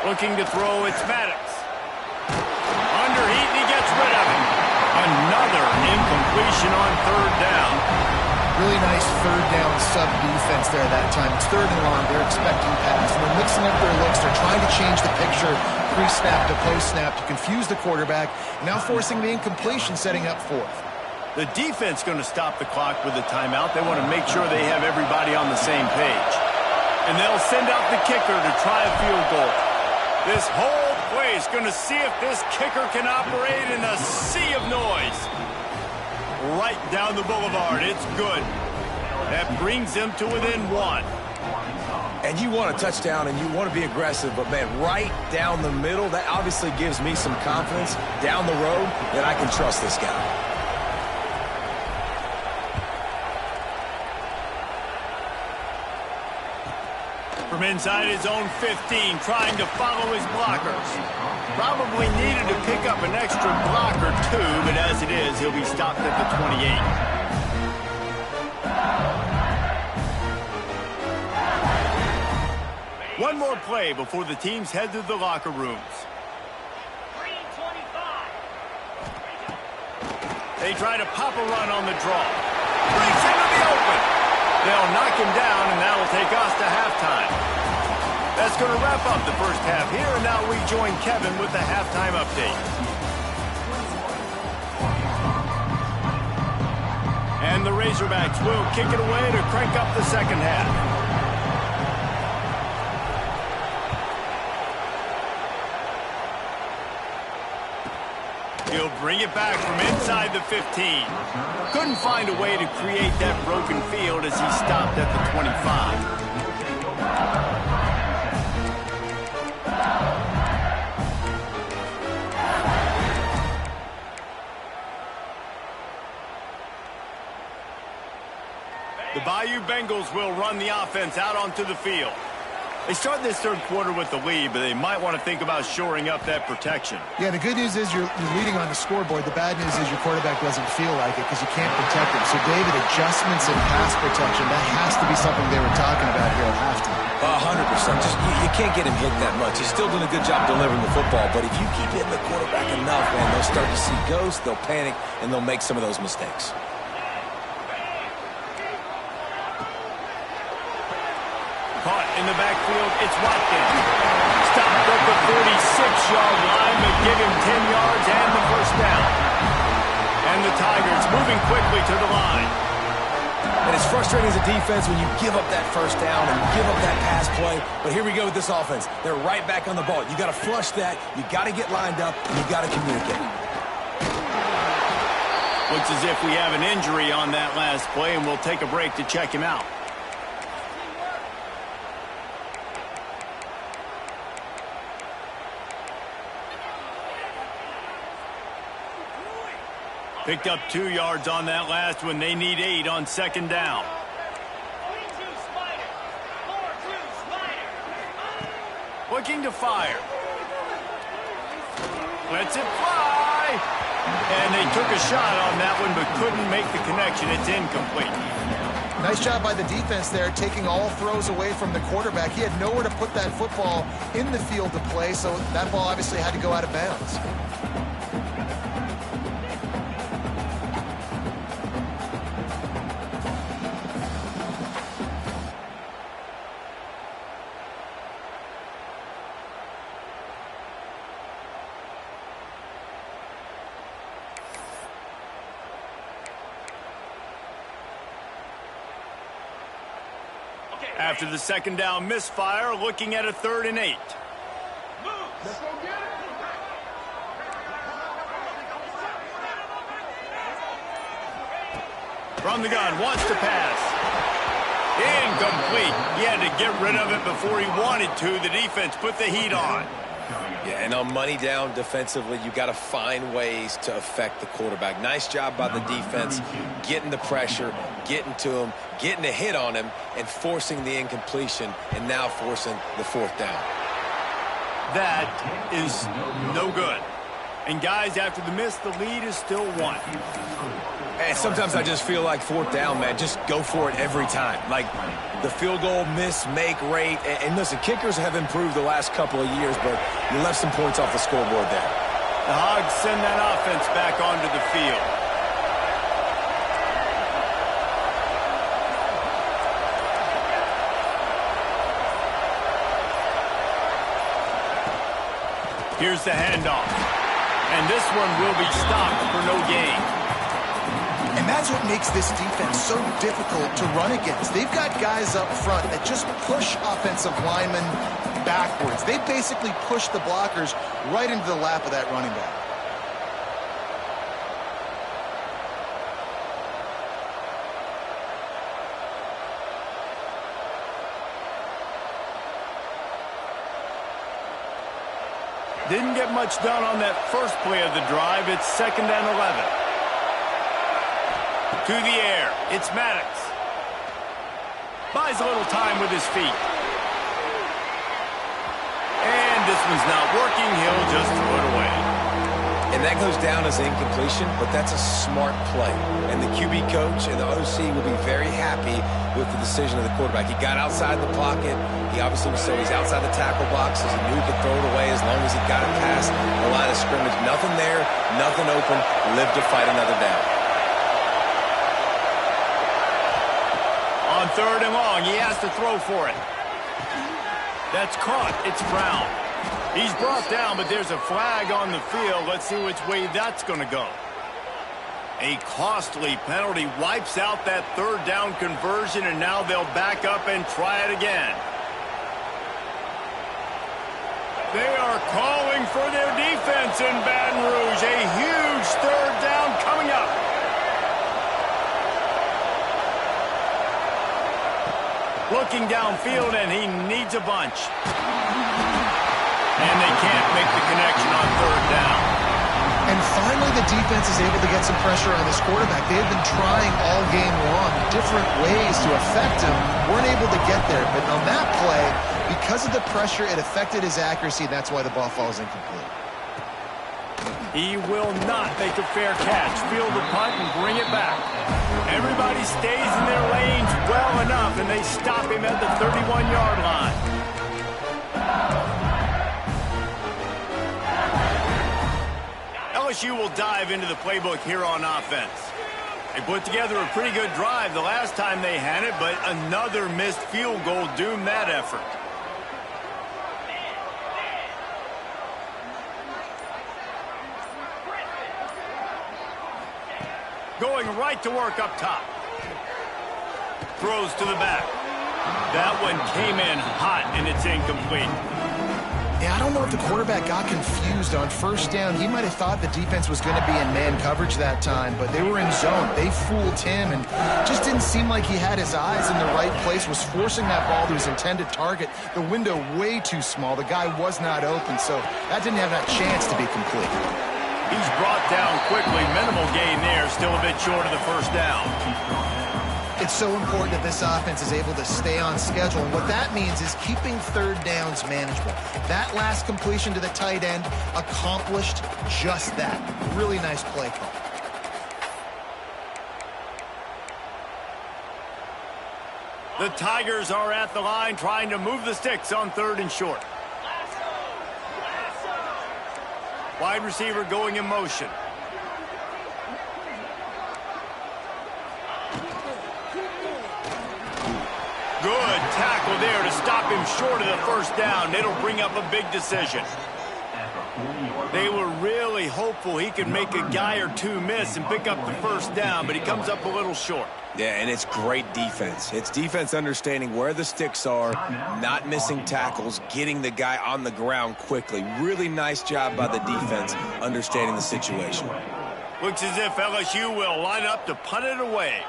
Looking to throw, it's Maddox. Underheat, and he gets rid of it. Another incompletion on third down. Really nice third down sub-defense there that time. It's third and long. They're expecting pass. And they're mixing up their looks. They're trying to change the picture pre-snap to post-snap to confuse the quarterback. Now forcing the incompletion, setting up fourth. The defense going to stop the clock with a timeout. They want to make sure they have everybody on the same page. And they'll send out the kicker to try a field goal. This whole play is going to see if this kicker can operate in a sea of noise. Right down the boulevard. It's good. That brings them to within one. And you want a touchdown and you want to be aggressive, but, man, right down the middle, that obviously gives me some confidence down the road that I can trust this guy. From inside his own 15, trying to follow his blockers. Probably needed to pick up an extra block or two, but as it is, he'll be stopped at the 28. One more play before the teams head to the locker rooms. Green 25. They try to pop a run on the draw. Breaks into the open. They'll knock him down, and that'll take us to halftime. That's going to wrap up the first half here, and now we join Kevin with the halftime update. And the Razorbacks will kick it away to crank up the second half. He'll bring it back from inside the 15. Couldn't find a way to create that broken field as he stopped at the 25. The Bayou Bengals will run the offense out onto the field. They start this third quarter with the lead, but they might want to think about shoring up that protection. Yeah, the good news is you're leading on the scoreboard. The bad news is your quarterback doesn't feel like it because you can't protect him. So, David, adjustments in pass protection, that has to be something they were talking about here at halftime. 100%. Just you can't get him hit that much. He's still doing a good job delivering the football, but if you keep hitting the quarterback enough, man, they'll start to see ghosts, they'll panic, and they'll make some of those mistakes. Caught in the backfield, it's Watkins. Stopped at the 46-yard line, but give him 10 yards and the first down. And the Tigers moving quickly to the line. And it's frustrating as a defense when you give up that first down and give up that pass play. But here we go with this offense. They're right back on the ball. You got to flush that. You got to get lined up, and you got to communicate. Looks as if we have an injury on that last play, and we'll take a break to check him out. Picked up 2 yards on that last one. They need 8 on second down. 3-2 Spider. 4-2 Spider. Looking to fire. Lets it fly. And they took a shot on that one, but couldn't make the connection. It's incomplete. Nice job by the defense there, taking all throws away from the quarterback. He had nowhere to put that football in the field to play, so that ball obviously had to go out of bounds. After the second down misfire, looking at a 3rd and 8. From the gun, wants to pass. Incomplete. He had to get rid of it before he wanted to. The defense put the heat on. Yeah, and on money down defensively, you got to find ways to affect the quarterback. Nice job by the defense, getting the pressure, getting to him, getting a hit on him, and forcing the incompletion, and now forcing the fourth down. That is no good. And guys, after the miss, the lead is still one. And sometimes I just feel like fourth down, man, just go for it every time. Like the field goal miss, make rate. And listen, kickers have improved the last couple of years, but you left some points off the scoreboard there. The Hogs send that offense back onto the field. Here's the handoff. And this one will be stopped for no gain. And that's what makes this defense so difficult to run against. They've got guys up front that just push offensive linemen backwards. They basically push the blockers right into the lap of that running back. Didn't get much done on that first play of the drive. It's 2nd and 11. To the air. It's Maddox. Buys a little time with his feet. And this one's not working. He'll just throw it away. And that goes down as an incompletion, but that's a smart play. And the QB coach and the OC will be very happy with the decision of the quarterback. He got outside the pocket. He obviously was so he's outside the tackle box, as he knew he could throw it away as long as he got it past the line of scrimmage. Nothing there, nothing open. Lived to fight another down. On 3rd and long, he has to throw for it. That's caught. It's Brown. He's brought down, but there's a flag on the field. Let's see which way that's going to go. A costly penalty wipes out that 3rd down conversion, and now they'll back up and try it again. They are calling for their defense in Baton Rouge. A huge 3rd down coming up. Looking downfield, and he needs a bunch. And they can't make the connection on 3rd down. And finally, the defense is able to get some pressure on this quarterback. They have been trying all game long different ways to affect him. Weren't able to get there. But on that play, because of the pressure, it affected his accuracy. That's why the ball falls incomplete. He will not make a fair catch. Field the punt and bring it back. Everybody stays in their lanes well enough, and they stop him at the 31-yard line. LSU will dive into the playbook here on offense. They put together a pretty good drive the last time they had it, but another missed field goal doomed that effort. Going right to work up top. Throws to the back. That one came in hot, and it's incomplete. Yeah, I don't know if the quarterback got confused on 1st down. He might have thought the defense was going to be in man coverage that time, but they were in zone. They fooled him and just didn't seem like he had his eyes in the right place, was forcing that ball to his intended target. The window way too small. The guy was not open, so that didn't have that chance to be complete. He's brought down quickly. Minimal gain there. Still a bit short of the 1st down. It's so important that this offense is able to stay on schedule. And what that means is keeping 3rd downs manageable. That last completion to the tight end accomplished just that. Really nice play call. The Tigers are at the line trying to move the sticks on 3rd and short. Wide receiver going in motion. Good tackle there to stop him short of the 1st down. It'll bring up a big decision. They were really hopeful he could make a guy or two miss and pick up the 1st down, but he comes up a little short. Yeah, and it's great defense. It's defense understanding where the sticks are, not missing tackles, getting the guy on the ground quickly. Really nice job by the defense understanding the situation. Looks as if LSU will line up to punt it away.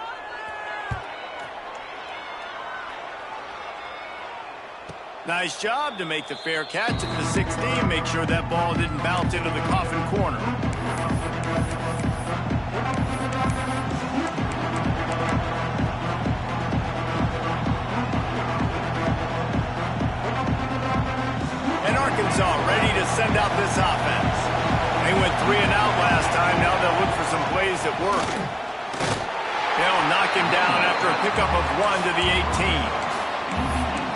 Nice job to make the fair catch at the 16. Make sure that ball didn't bounce into the coffin corner. And Arkansas ready to send out this offense. They went 3 and out last time. Now they'll look for some plays that work. They'll knock him down after a pickup of 1 to the 18.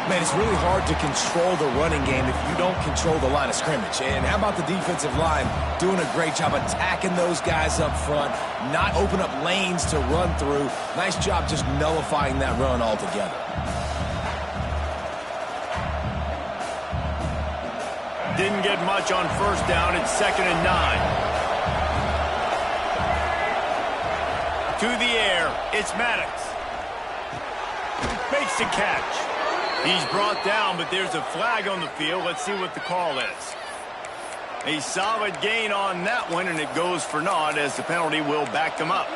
Man, it's really hard to control the running game if you don't control the line of scrimmage. And how about the defensive line doing a great job attacking those guys up front, not open up lanes to run through. Nice job just nullifying that run altogether. Didn't get much on first down. It's 2nd and 9. To the air, it's Maddox. Makes the catch. He's brought down, but there's a flag on the field. Let's see what the call is. A solid gain on that one, and it goes for naught as the penalty will back them up.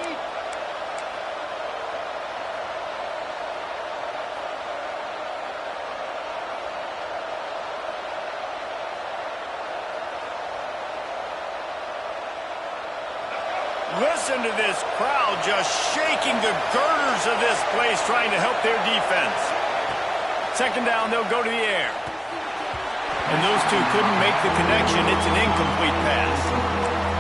Listen to this crowd just shaking the girders of this place, trying to help their defense. 2nd down, they'll go to the air. And those two couldn't make the connection. It's an incomplete pass.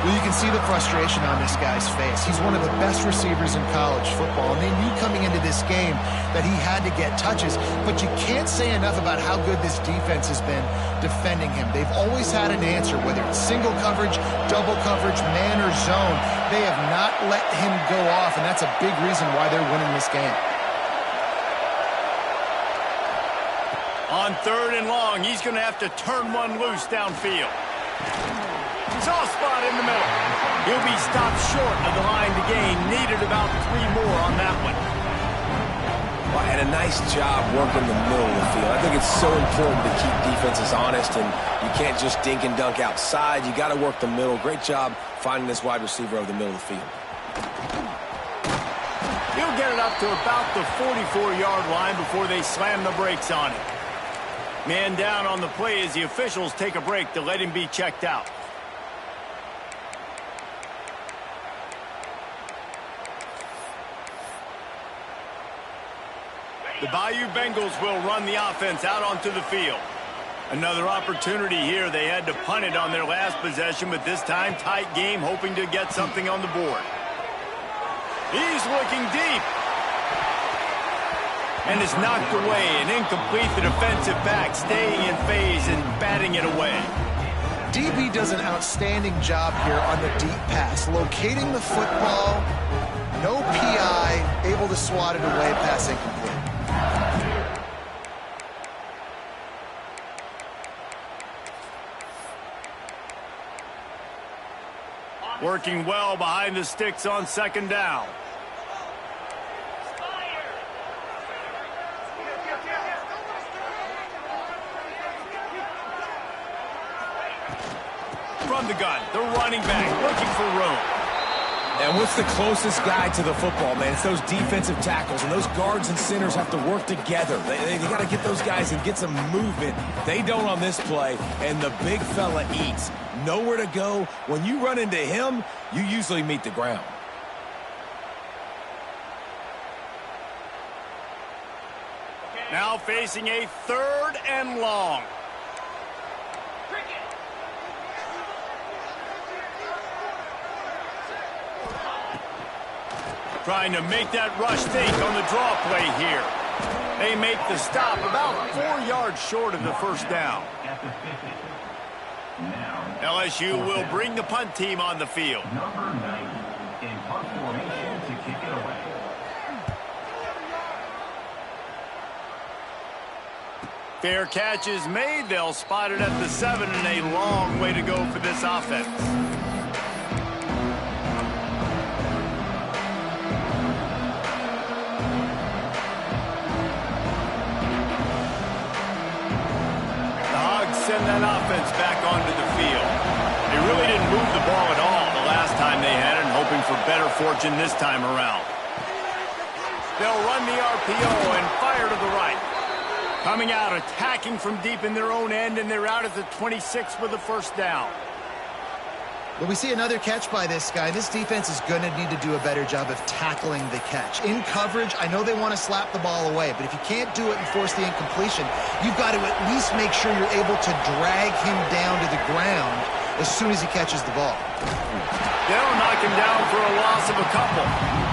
Well, you can see the frustration on this guy's face. He's one of the best receivers in college football, and they knew coming into this game that he had to get touches. But you can't say enough about how good this defense has been defending him. They've always had an answer, whether it's single coverage, double coverage, man or zone. They have not let him go off, and that's a big reason why they're winning this game. On 3rd and long, he's going to have to turn one loose downfield. Soft spot in the middle. He'll be stopped short of the line to gain. Needed about 3 more on that one. Well, and a nice job working the middle of the field. I think it's so important to keep defenses honest, and you can't just dink and dunk outside. You got to work the middle. Great job finding this wide receiver over the middle of the field. He'll get it up to about the 44-yard line before they slam the brakes on him. Man down on the play as the officials take a break to let him be checked out. The Bayou Bengals will run the offense out onto the field. Another opportunity here. They had to punt it on their last possession, but this time tight game, hoping to get something on the board. He's looking deep. And it's knocked away and incomplete. The defensive back staying in phase and batting it away. DB does an outstanding job here on the deep pass, locating the football, no PI, able to swat it away, pass incomplete. Working well behind the sticks on 2nd down. From the gun, the running back looking for room. And what's the closest guy to the football, man? It's those defensive tackles, and those guards and centers have to work together. They got to get those guys and get some movement. They don't on this play, and the big fella eats. Nowhere to go. When you run into him, you usually meet the ground. Now facing a 3rd and long. Trying to make that rush fake on the draw play here. They make the stop about 4 yards short of the 1st down. LSU will bring the punt team on the field. Number 90 in punt formation to kick it away. Fair catch is made. They'll spot it at the 7, and a long way to go for this offense. Send that offense back onto the field. They really didn't move the ball at all the last time they had it, and hoping for better fortune this time around. They'll run the RPO and fire to the right. Coming out, attacking from deep in their own end, and they're out at the 26 with a first down. But we see another catch by this guy. This defense is going to need to do a better job of tackling the catch. In coverage, I know they want to slap the ball away, but if you can't do it and force the incompletion, you've got to at least make sure you're able to drag him down to the ground as soon as he catches the ball. They'll knock him down for a loss of a couple.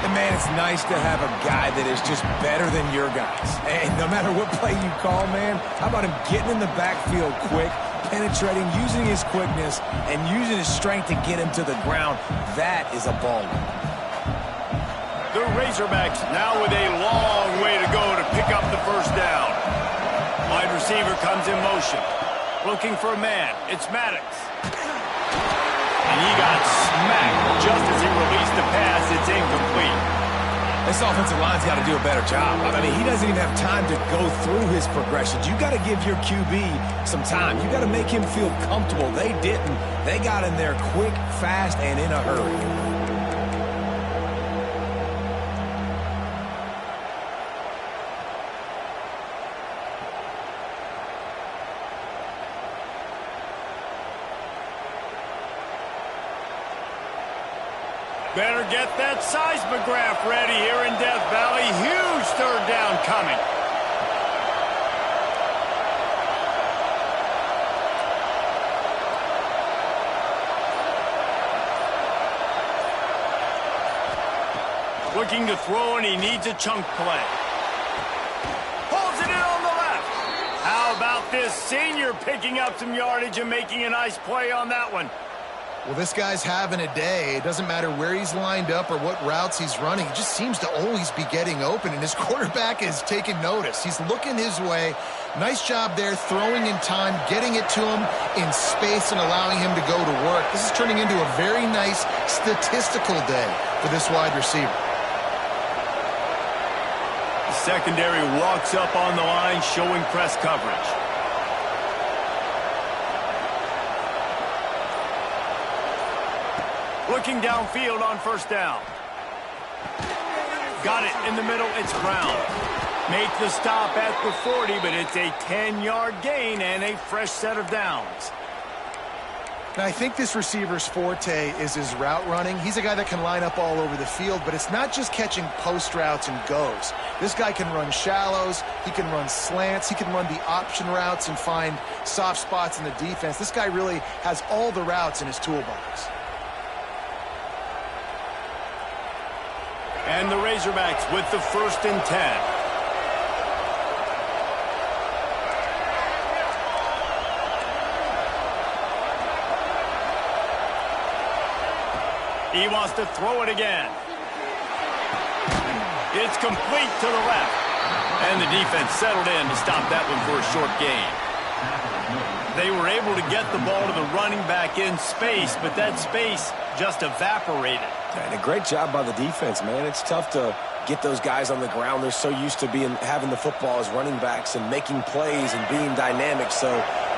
And, man, it's nice to have a guy that is just better than your guys. And no matter what play you call, man, how about him getting in the backfield quick, penetrating, using his quickness, and using his strength to get him to the ground? That is a baller. The Razorbacks now with a long way to go to pick up the first down. Wide receiver comes in motion. Looking for a man. It's Maddox. And he got smacked just as he released the pass. It's incomplete. This offensive line's got to do a better job. I mean, he doesn't even have time to go through his progressions. You got to give your QB some time. You got to make him feel comfortable. They didn't. They got in there quick, fast, and in a hurry. Better get that seismograph ready here in Death Valley. Huge third down coming. Looking to throw, and he needs a chunk play. Pulls it in on the left. How about this senior picking up some yardage and making a nice play on that one? Well, this guy's having a day. It doesn't matter where he's lined up or what routes he's running. He just seems to always be getting open, and his quarterback is taking notice. He's looking his way. Nice job there, throwing in time, getting it to him in space and allowing him to go to work. This is turning into a very nice statistical day for this wide receiver. The secondary walks up on the line, showing press coverage. Looking downfield on first down. Got it in the middle. It's Brown. Make the stop at the 40, but it's a 10-yard gain and a fresh set of downs. Now, I think this receiver's forte is his route running. He's a guy that can line up all over the field, but it's not just catching post routes and goes. This guy can run shallows. He can run slants. He can run the option routes and find soft spots in the defense. This guy really has all the routes in his toolbox. And the Razorbacks with the 1st and 10. He wants to throw it again. It's complete to the left. And the defense settled in to stop that one for a short gain. They were able to get the ball to the running back in space, but that space just evaporated. And a great job by the defense, man. It's tough to get those guys on the ground. They're so used to having the football as running backs and making plays and being dynamic. So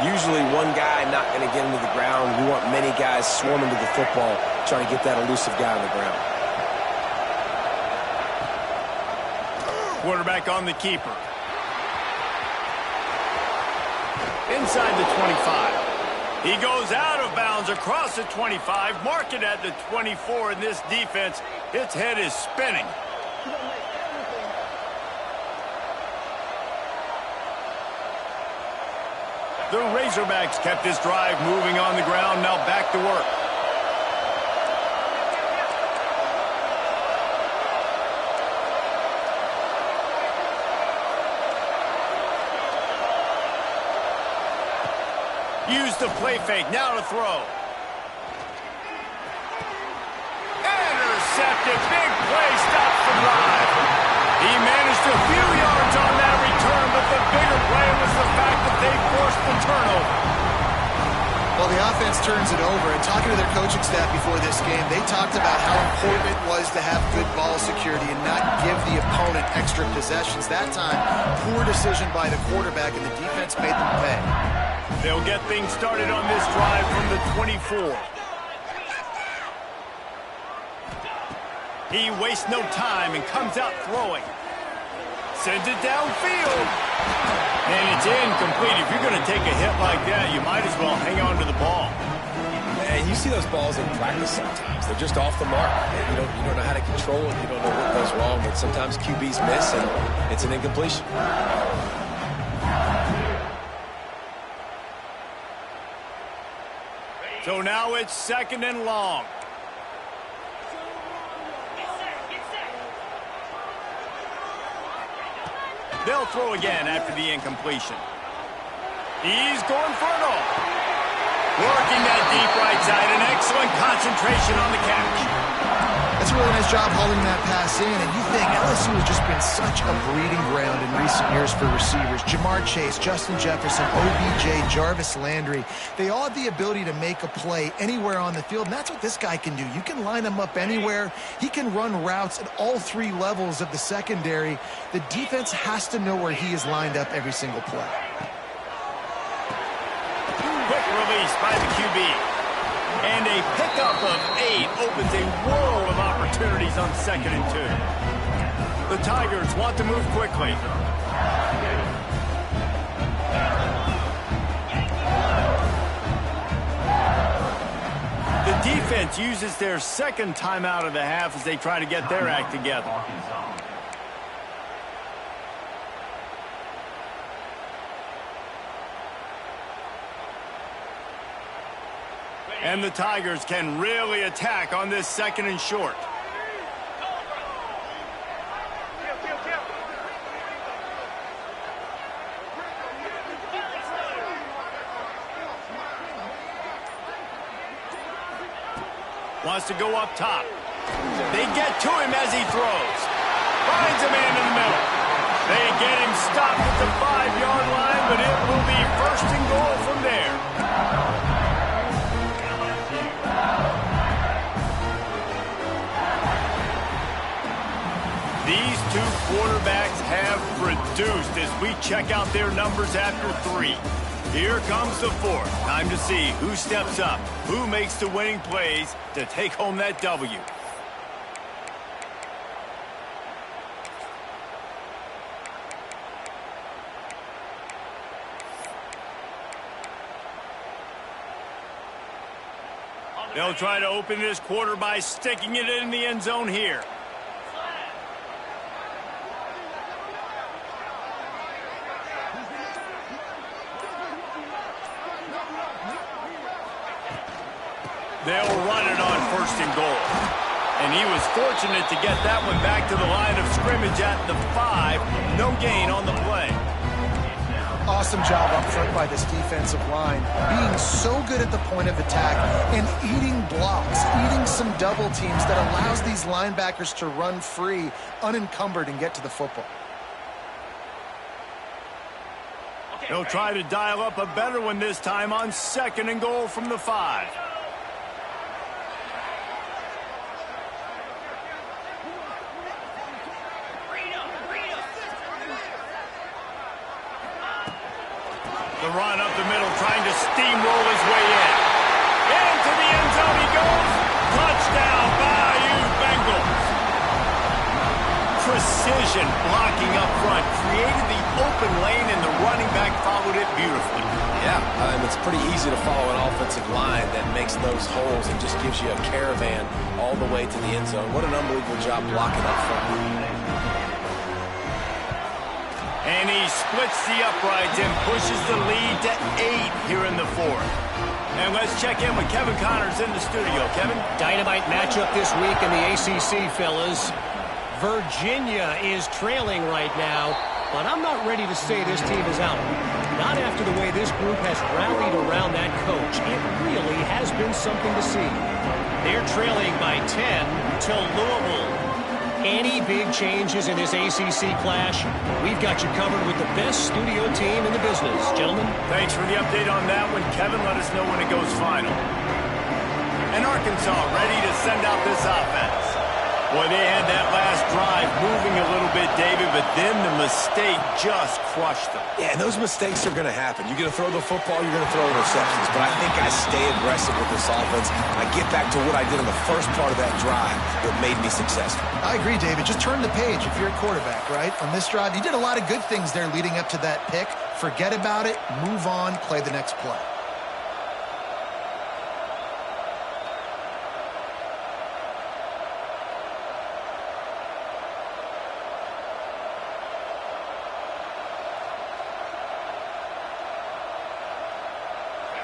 usually one guy not going to get into the ground. You want many guys swarming to the football, trying to get that elusive guy on the ground. Quarterback on the keeper. Inside the 25. He goes out of bounds across the 25, mark it at the 24, and this defense, its head is spinning. The Razorbacks kept this drive moving on the ground, now back to work. Use the play fake, now to throw. Intercepted, big play, stops the drive. He managed a few yards on that return, but the bigger play was the fact that they forced the turnover. Well, the offense turns it over, and talking to their coaching staff before this game, they talked about how important it was to have good ball security and not give the opponent extra possessions. That time, poor decision by the quarterback, and the defense made them pay. They'll get things started on this drive from the 24. He wastes no time and comes out throwing. Sends it downfield. And it's incomplete. If you're going to take a hit like that, you might as well hang on to the ball. And you see those balls in practice sometimes. They're just off the mark. And you don't know how to control it. You don't know what goes wrong. But sometimes QBs miss, and it's an incompletion. So now it's 2nd and long. They'll throw again after the incompletion. He's going for it all. Working that deep right side. An excellent concentration on the catch. That's a really nice job holding that pass in. And you think LSU has just been such a breeding ground in recent years for receivers. Jamar Chase, Justin Jefferson, OBJ, Jarvis Landry. They all have the ability to make a play anywhere on the field. And that's what this guy can do. You can line him up anywhere. He can run routes at all 3 levels of the secondary. The defense has to know where he is lined up every single play. Quick release by the QB. And a pickup of 8 opens a world of opportunities on 2nd and 2. The Tigers want to move quickly. The defense uses their 2nd timeout of the half as they try to get their act together. And the Tigers can really attack on this 2nd and short. Wants to go up top. They get to him as he throws. Finds a man in the middle. They get him stopped at the 5-yard line, but it will be 1st and goal from there. These 2 quarterbacks have produced as we check out their numbers after 3. Here comes the 4th. Time to see who steps up, who makes the winning plays to take home that W. They'll try to open this quarter by sticking it in the end zone here. They'll run it on 1st and goal. And he was fortunate to get that one back to the line of scrimmage at the 5. No gain on the play. Awesome job up front by this defensive line. Being so good at the point of attack and eating blocks, eating some double teams that allows these linebackers to run free, unencumbered, and get to the football. He'll try to dial up a better one this time on 2nd and goal from the 5. The run up the middle, trying to steamroll his way in. Into the end zone he goes. Touchdown, Bayou Bengals. Precision blocking up front. Created the open lane, and the running back followed it beautifully. Yeah, it's pretty easy to follow an offensive line that makes those holes and just gives you a caravan all the way to the end zone. What an unbelievable job blocking up front. And he splits the uprights and pushes the lead to 8 here in the 4th. And let's check in with Kevin Connors in the studio. Kevin? Dynamite matchup this week in the ACC, fellas. Virginia is trailing right now, but I'm not ready to say this team is out. Not after the way this group has rallied around that coach. It really has been something to see. They're trailing by 10 to Louisville. Any big changes in this ACC clash, we've got you covered with the best studio team in the business. Gentlemen. Thanks for the update on that one, Kevin. Let us know when it goes final. And Arkansas ready to send out this offense. Boy, they had that last drive moving a little bit, David, but then the mistake just crushed them. Yeah, and those mistakes are going to happen. You're going to throw the football, you're going to throw interceptions. But I think I stay aggressive with this offense. I get back to what I did in the first part of that drive, what made me successful. I agree, David. Just turn the page if you're a quarterback, right? On this drive, you did a lot of good things there leading up to that pick. Forget about it, move on, play the next play.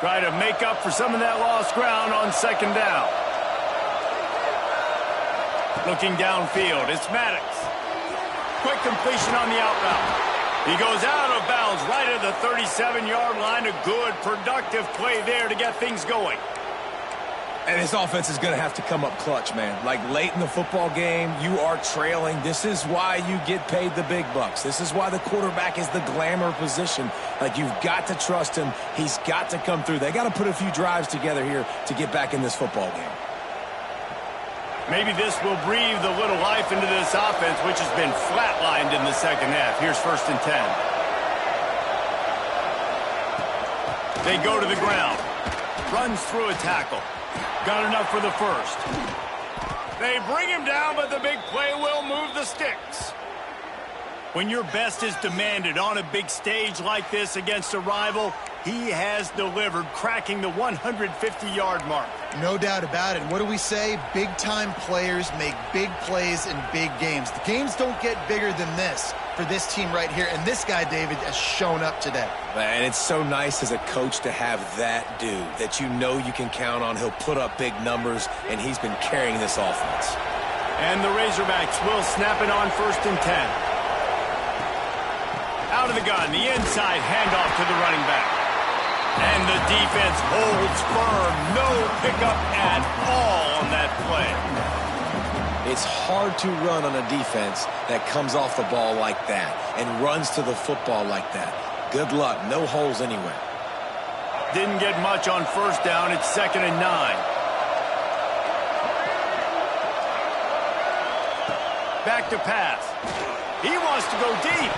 Try to make up for some of that lost ground on second down. Looking downfield, it's Maddox. Quick completion on the out route. He goes out of bounds right at the 37-yard line. A good, productive play there to get things going. And this offense is going to have to come up clutch, man. Like late in the football game, you are trailing. This is why you get paid the big bucks. This is why the quarterback is the glamour position. Like, you've got to trust him. He's got to come through. They got to put a few drives together here to get back in this football game. Maybe this will breathe a little life into this offense, which has been flatlined in the second half. Here's 1st and 10. They go to the ground. Runs through a tackle. Got enough for the first. They bring him down, but the big play will move the sticks. When your best is demanded on a big stage like this against a rival, he has delivered, cracking the 150-yard mark. No doubt about it. What do we say? Big-time players make big plays in big games. The games don't get bigger than this for this team right here, and this guy, David, has shown up today. Man, it's so nice as a coach to have that dude that you know you can count on. He'll put up big numbers, and he's been carrying this offense. And the Razorbacks will snap it on 1st and 10. Out of the gun, the inside handoff to the running back. And the defense holds firm. No pickup at all on that play. It's hard to run on a defense that comes off the ball like that and runs to the football like that. Good luck. No holes anywhere. Didn't get much on 1st down. It's 2nd and 9. Back to pass. He wants to go deep.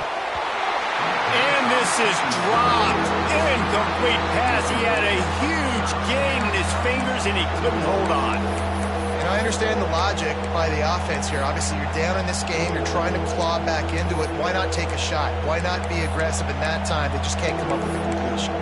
And this is dropped. Incomplete pass. He had a huge gain in his fingers, and he couldn't hold on. And I understand the logic by the offense here. Obviously, you're down in this game. You're trying to claw back into it. Why not take a shot? Why not be aggressive in that time? They just can't come up with a completion.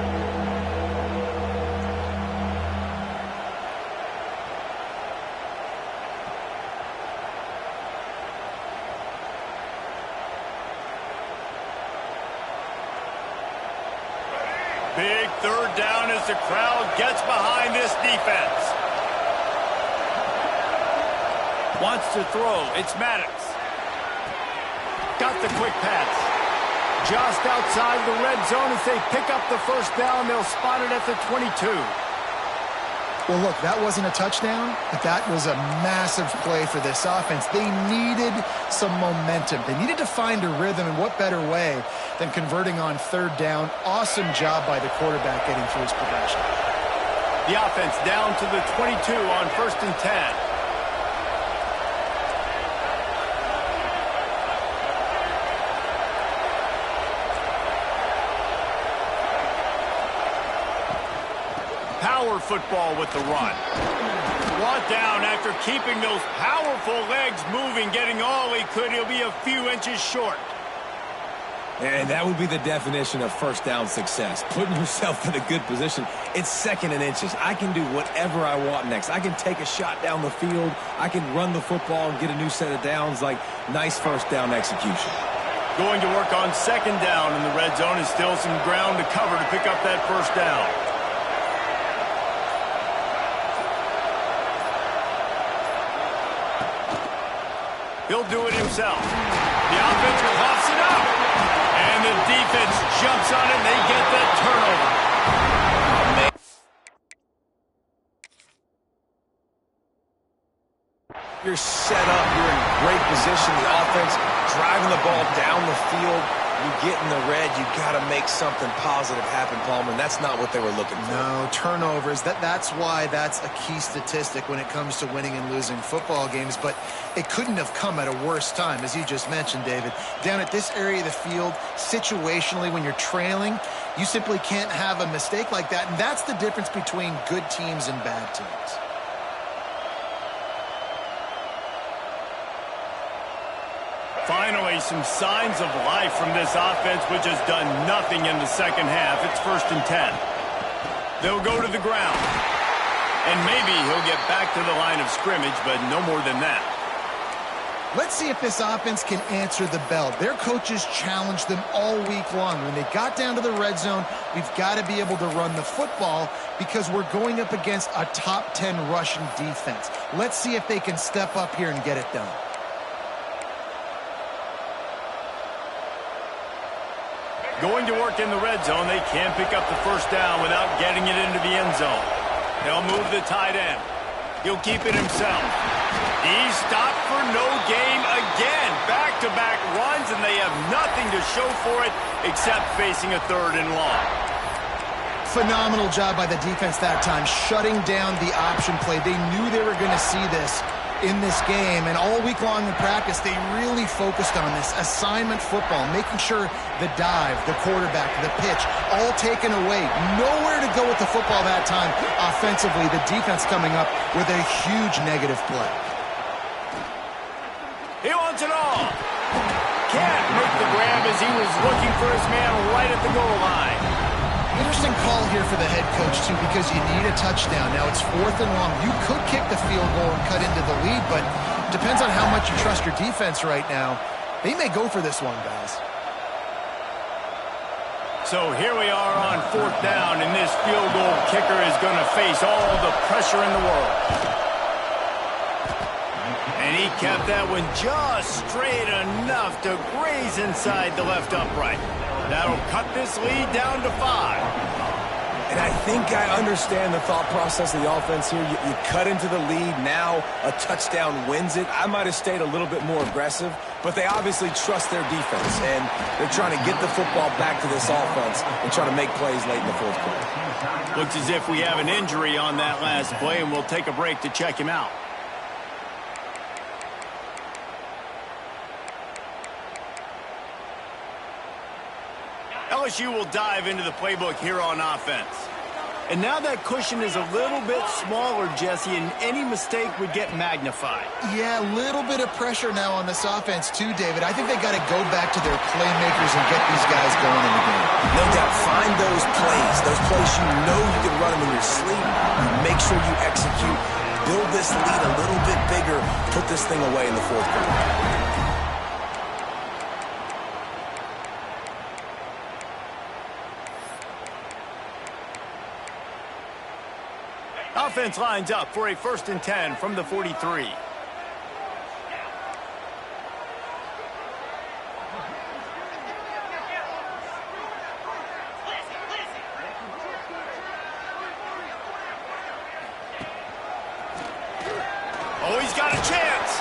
Big 3rd down as the crowd gets behind this defense. Wants to throw. It's Maddox. Got the quick pass. Just outside the red zone as they pick up the 1st down. They'll spot it at the 22. Well, look, that wasn't a touchdown, but that was a massive play for this offense. They needed some momentum. They needed to find a rhythm, and what better way than converting on 3rd down. Awesome job by the quarterback getting through his progression. The offense down to the 22 on 1st and 10. Power football with the run. Brought down after keeping those powerful legs moving, getting all he could. He'll be a few inches short. And that would be the definition of 1st down success. Putting yourself in a good position. It's 2nd and inches. I can do whatever I want next. I can take a shot down the field. I can run the football and get a new set of downs. Like, nice 1st down execution. Going to work on 2nd down in the red zone, and still some ground to cover to pick up that 1st down. He'll do it himself. The offense coughs it up. And the defense jumps on it, and they get the turnover. You're set up. You're in great position. The offense driving the ball down the field. You get in the red, you got to make something positive happen, Palmer, and that's not what they were looking for. No, turnovers. That's why that's a key statistic when it comes to winning and losing football games, but it couldn't have come at a worse time, as you just mentioned, David. Down at this area of the field, situationally, when you're trailing, you simply can't have a mistake like that, and that's the difference between good teams and bad teams. Finally, some signs of life from this offense, which has done nothing in the second half. It's 1st and 10. They'll go to the ground. And maybe he'll get back to the line of scrimmage, but no more than that. Let's see if this offense can answer the bell. Their coaches challenged them all week long. When they got down to the red zone, we've got to be able to run the football because we're going up against a top 10 Russian defense. Let's see if they can step up here and get it done. Going to work in the red zone, they can't pick up the first down without getting it into the end zone. They'll move the tight end. He'll keep it himself. He's stopped for no gain again. Back-to-back runs, and they have nothing to show for it except facing a 3rd and long. Phenomenal job by the defense that time, shutting down the option play. They knew they were going to see this in this game, and all week long in practice, they really focused on this assignment football, making sure the dive, the quarterback, the pitch, all taken away. Nowhere to go with the football that time offensively. The defense coming up with a huge negative play. He wants it all. Can't make the grab as he was looking for his man right at the goal line. Interesting call here for the head coach, too, because you need a touchdown. Now it's 4th and long. You could kick the field goal and cut into the lead, but depends on how much you trust your defense right now. They may go for this one, guys. So here we are on 4th down, and this field goal kicker is going to face all the pressure in the world. And he kept that one just straight enough to graze inside the left upright. That'll cut this lead down to 5. And I think I understand the thought process of the offense here. You cut into the lead, now a touchdown wins it. I might have stayed a little bit more aggressive, but they obviously trust their defense, and they're trying to get the football back to this offense and try to make plays late in the 4th quarter. Looks as if we have an injury on that last play, and we'll take a break to check him out. LSU will dive into the playbook here on offense. And now that cushion is a little bit smaller, Jesse, and any mistake would get magnified. Yeah, a little bit of pressure now on this offense too, David. I think they got to go back to their playmakers and get these guys going in the game. No doubt, find those plays you know you can run them in your sleep. Make sure you execute. Build this lead a little bit bigger. Put this thing away in the 4th quarter. Offense lines up for a 1st and 10 from the 43. Oh, he's got a chance.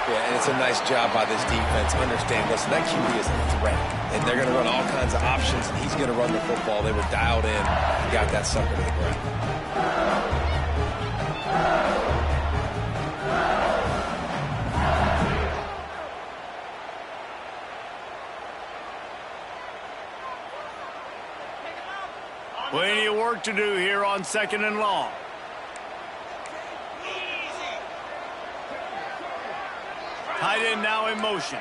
Yeah, and it's a nice job by this defense. Understand, listen, that QB is a threat, and they're going to run all kinds of options, and he's going to run the football. They were dialed in, got that sucker to the ground. Plenty of work to do here on 2nd and long. Tight end now in motion.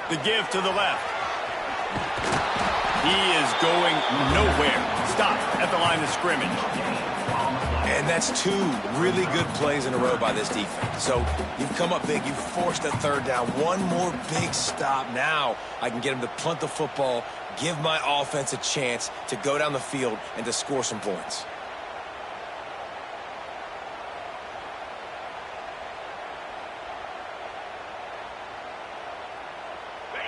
The give to the left. He is going nowhere. Stop at the line of scrimmage. And that's 2 really good plays in a row by this defense. So you've come up big. You've forced a 3rd down. One more big stop. Now I can get him to punt the football, give my offense a chance to go down the field and to score some points.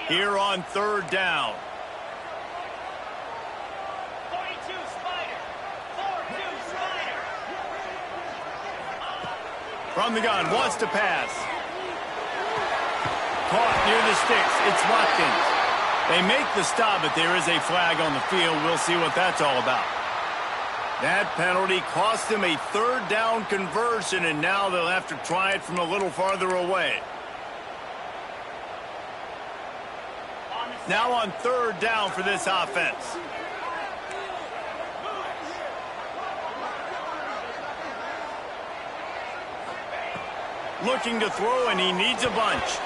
Here on 3rd down. 42 Spider. 4-2 Spider. From the gun, wants to pass. caught near the sticks. It's Watkins. They make the stop, but there is a flag on the field. We'll see what that's all about. That penalty cost them a third down conversion, and now they'll have to try it from a little farther away. Now on third down for this offense. Looking to throw, and he needs a bunch.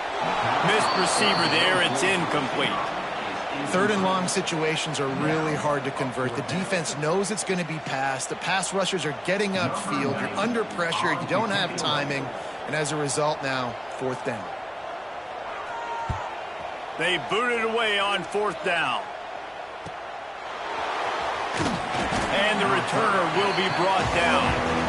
Missed receiver there. It's incomplete. Third and long situations are really hard to convert. The defense knows it's going to be passed. The pass rushers are getting upfield. You're under pressure. You don't have timing. And as a result now, fourth down. They booted away on fourth down. And the returner will be brought down.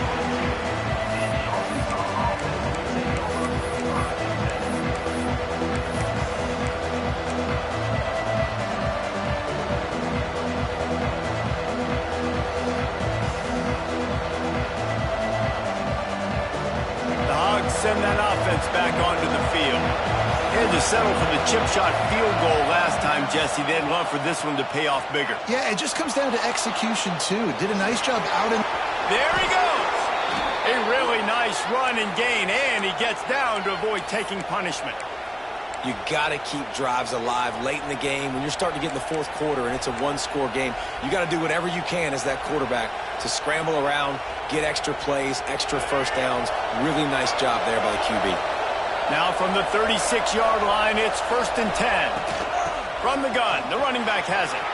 Send that offense back onto the field. They had to settle for the chip shot field goal last time, Jesse. They'd love for this one to pay off bigger. Yeah, it just comes down to execution, too. Did a nice job out in... There he goes! A really nice run and gain, and he gets down to avoid taking punishment. You got to keep drives alive late in the game. When you're starting to get in the fourth quarter and it's a one-score game, you got to do whatever you can as that quarterback to scramble around, get extra plays, extra first downs. Really nice job there by the QB. Now from the 36-yard line, it's 1st and 10. From the gun, the running back has it.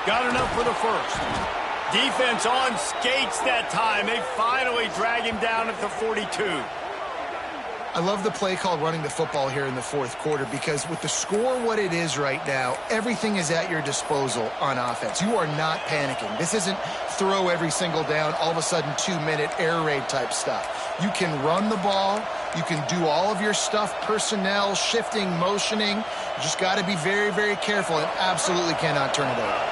Got enough for the first. Defense on skates that time. They finally drag him down at the 42. I love the play called running the football here in the fourth quarter because with the score what it is right now, everything is at your disposal on offense. You are not panicking. This isn't throw every single down, all of a sudden 2-minute air raid type stuff. You can run the ball. You can do all of your stuff, personnel, shifting, motioning. You just got to be very, very careful and absolutely cannot turn it over.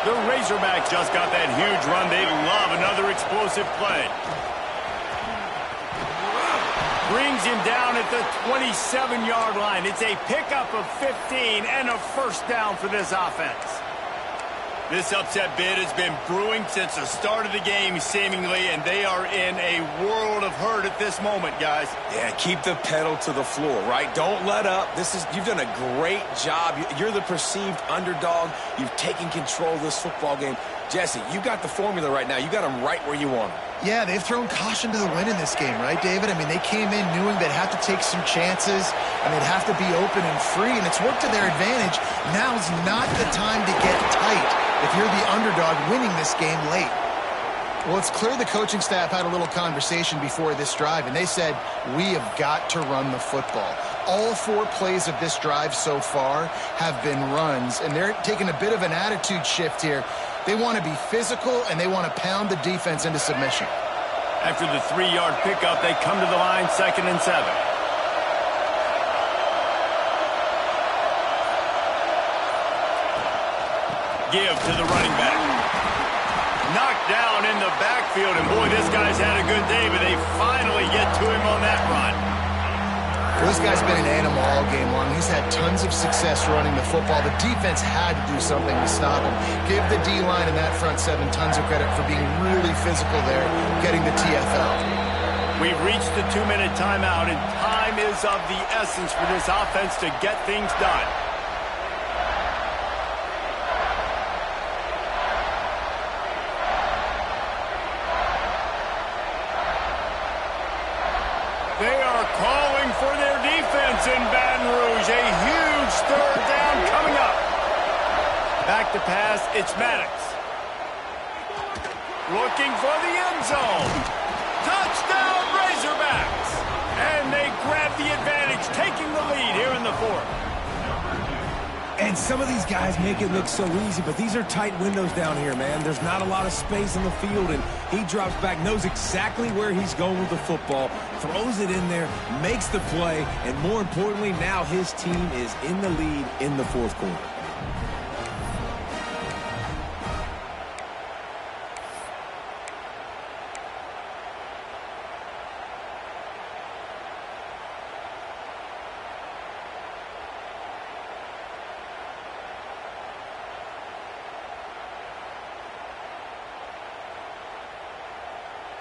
The Razorbacks just got that huge run. They love another explosive play. Brings him down at the 27-yard line. It's a pickup of 15 and a first down for this offense. This upset bid has been brewing since the start of the game, seemingly, and they are in a world of hurt at this moment, guys. Yeah, keep the pedal to the floor, right? Don't let up. You've done a great job. You're the perceived underdog. You've taken control of this football game. Jesse, you got the formula right now. You got them right where you want them. Yeah, they've thrown caution to the wind in this game, right, David? I mean, they came in knowing they'd have to take some chances, and they'd have to be open and free, and it's worked to their advantage. Now's not the time to get tight if you're the underdog winning this game late. Well, it's clear the coaching staff had a little conversation before this drive, and they said, we have got to run the football. All 4 plays of this drive so far have been runs, and they're taking a bit of an attitude shift here. They want to be physical, and they want to pound the defense into submission. After the 3-yard pickup, they come to the line, 2nd and 7. Give to the running back. Knocked down in the backfield, and boy, this guy's had a good day, but they finally get to him on that run. Well, this guy's been an animal all game long. He's had tons of success running the football. The defense had to do something to stop him. Give the D-line and that front 7 tons of credit for being really physical there, getting the TFL. We've reached the 2-minute timeout, and time is of the essence for this offense to get things done. They are calling for their defense in Baton Rouge. A huge third down coming up. Back to pass, it's Maddox. Looking for the end zone. Touchdown, Razorbacks. And they grab the advantage, taking the lead here in the fourth. And some of these guys make it look so easy, but these are tight windows down here, man. There's not a lot of space in the field, and he drops back, knows exactly where he's going with the football, throws it in there, makes the play, and more importantly, now his team is in the lead in the fourth quarter.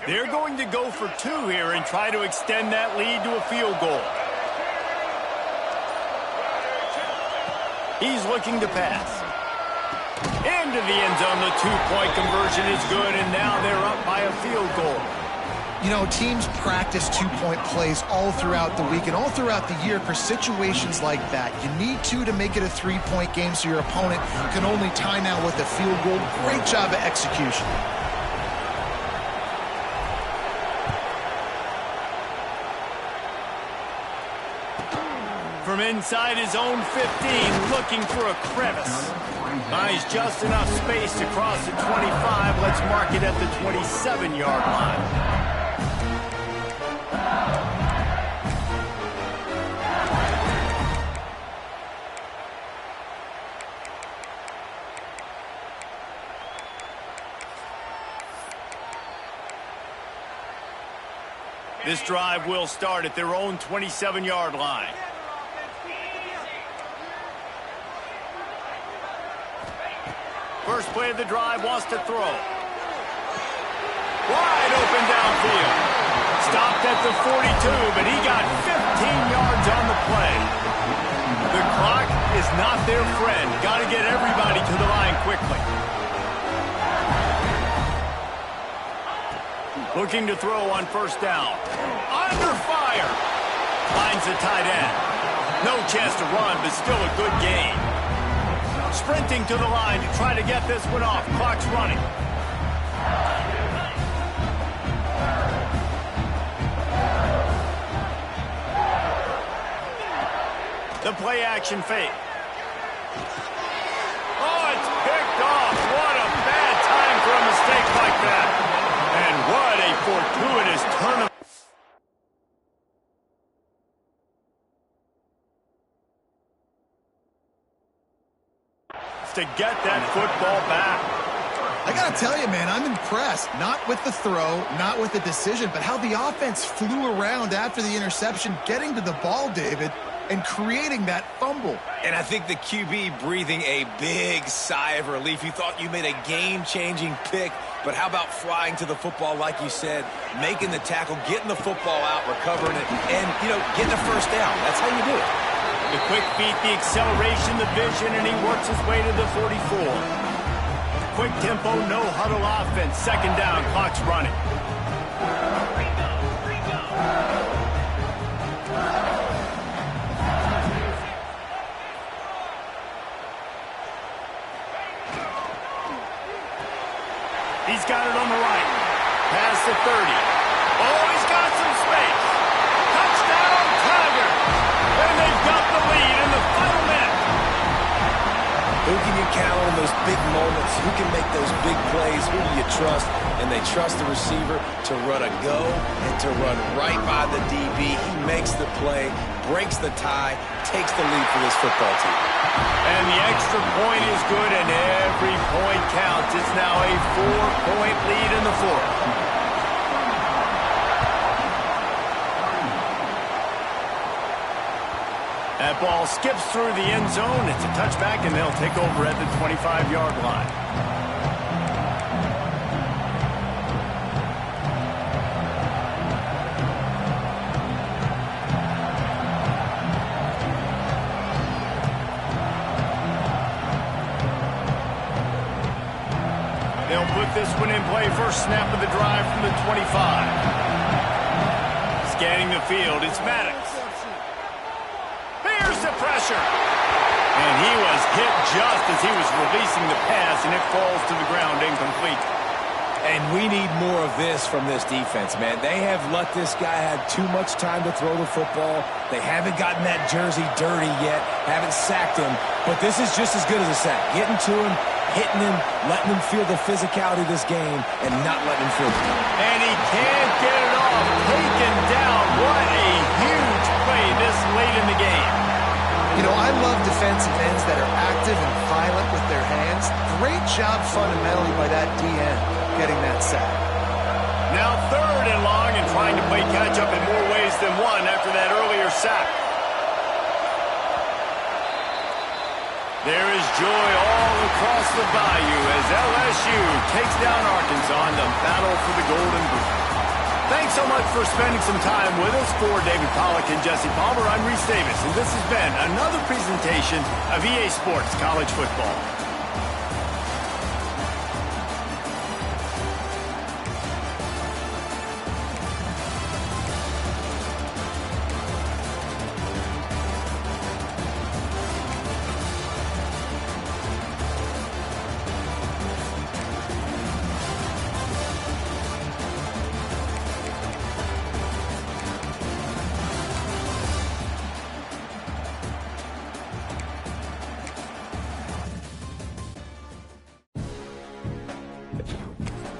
They're going to go for 2 here and try to extend that lead to a field goal. He's looking to pass. Into the end zone, the 2-point conversion is good, and now they're up by a field goal. You know, teams practice 2-point plays all throughout the week and all throughout the year for situations like that. You need to make it a 3-point game so your opponent can only tie now with a field goal. Great job of execution. From inside his own 15, looking for a crevice. Buys just enough space to cross the 25. Let's mark it at the 27-yard line. This drive will start at their own 27-yard line. First play of the drive, wants to throw. Wide open downfield. Stopped at the 42, but he got 15 yards on the play. The clock is not their friend. Got to get everybody to the line quickly. Looking to throw on first down. Under fire. Finds the tight end. No chance to run, but still a good gain. Sprinting to the line to try to get this one off. Clock's running. The play action fake. Oh, it's picked off. What a bad time for a mistake like that. And what a fortuitous turn of... to get that football back. I got to tell you, man, I'm impressed. Not with the throw, not with the decision, but how the offense flew around after the interception, getting to the ball, David, and creating that fumble. And I think the QB breathing a big sigh of relief. You thought you made a game-changing pick, but how about flying to the football, like you said, making the tackle, getting the football out, recovering it, and, getting a first down. That's how you do it. The quick feet, the acceleration, the vision, and he works his way to the 44. Quick tempo, no huddle offense. Second down, clock's running. He's got it on the right. Past the 30. Oh, he's got some space. Touchdown, Tiger. And they've got the lead in the final minute. Who can you count on those big moments? Who can make those big plays? Who do you trust? And they trust the receiver to run a go and to run right by the DB. He makes the play, breaks the tie, takes the lead for this football team. And the extra point is good, and every point counts. It's now a 4-point lead in the fourth. That ball skips through the end zone. It's a touchback, and they'll take over at the 25-yard line. They'll put this one in play. First snap of the drive from the 25. Scanning the field, it's Maddox. Here's the pressure. And he was hit just as he was releasing the pass, and it falls to the ground incomplete. And we need more of this from this defense, man. They have let this guy have too much time to throw the football. They haven't gotten that jersey dirty yet, haven't sacked him. But this is just as good as a sack. Getting to him, hitting him, letting him feel the physicality of this game, and not letting him feel it. And he can't get it off. Taken down. What a huge play this late in the game. You know, I love defensive ends that are active and violent with their hands. Great job fundamentally by that DN getting that sack. Now 3rd and long, and trying to play catch-up in more ways than one after that earlier sack. There is joy all across the bayou as LSU takes down Arkansas in the battle for the Golden Boot. Thanks so much for spending some time with us. For David Pollack and Jesse Palmer, I'm Reese Davis, and this has been another presentation of EA Sports College Football.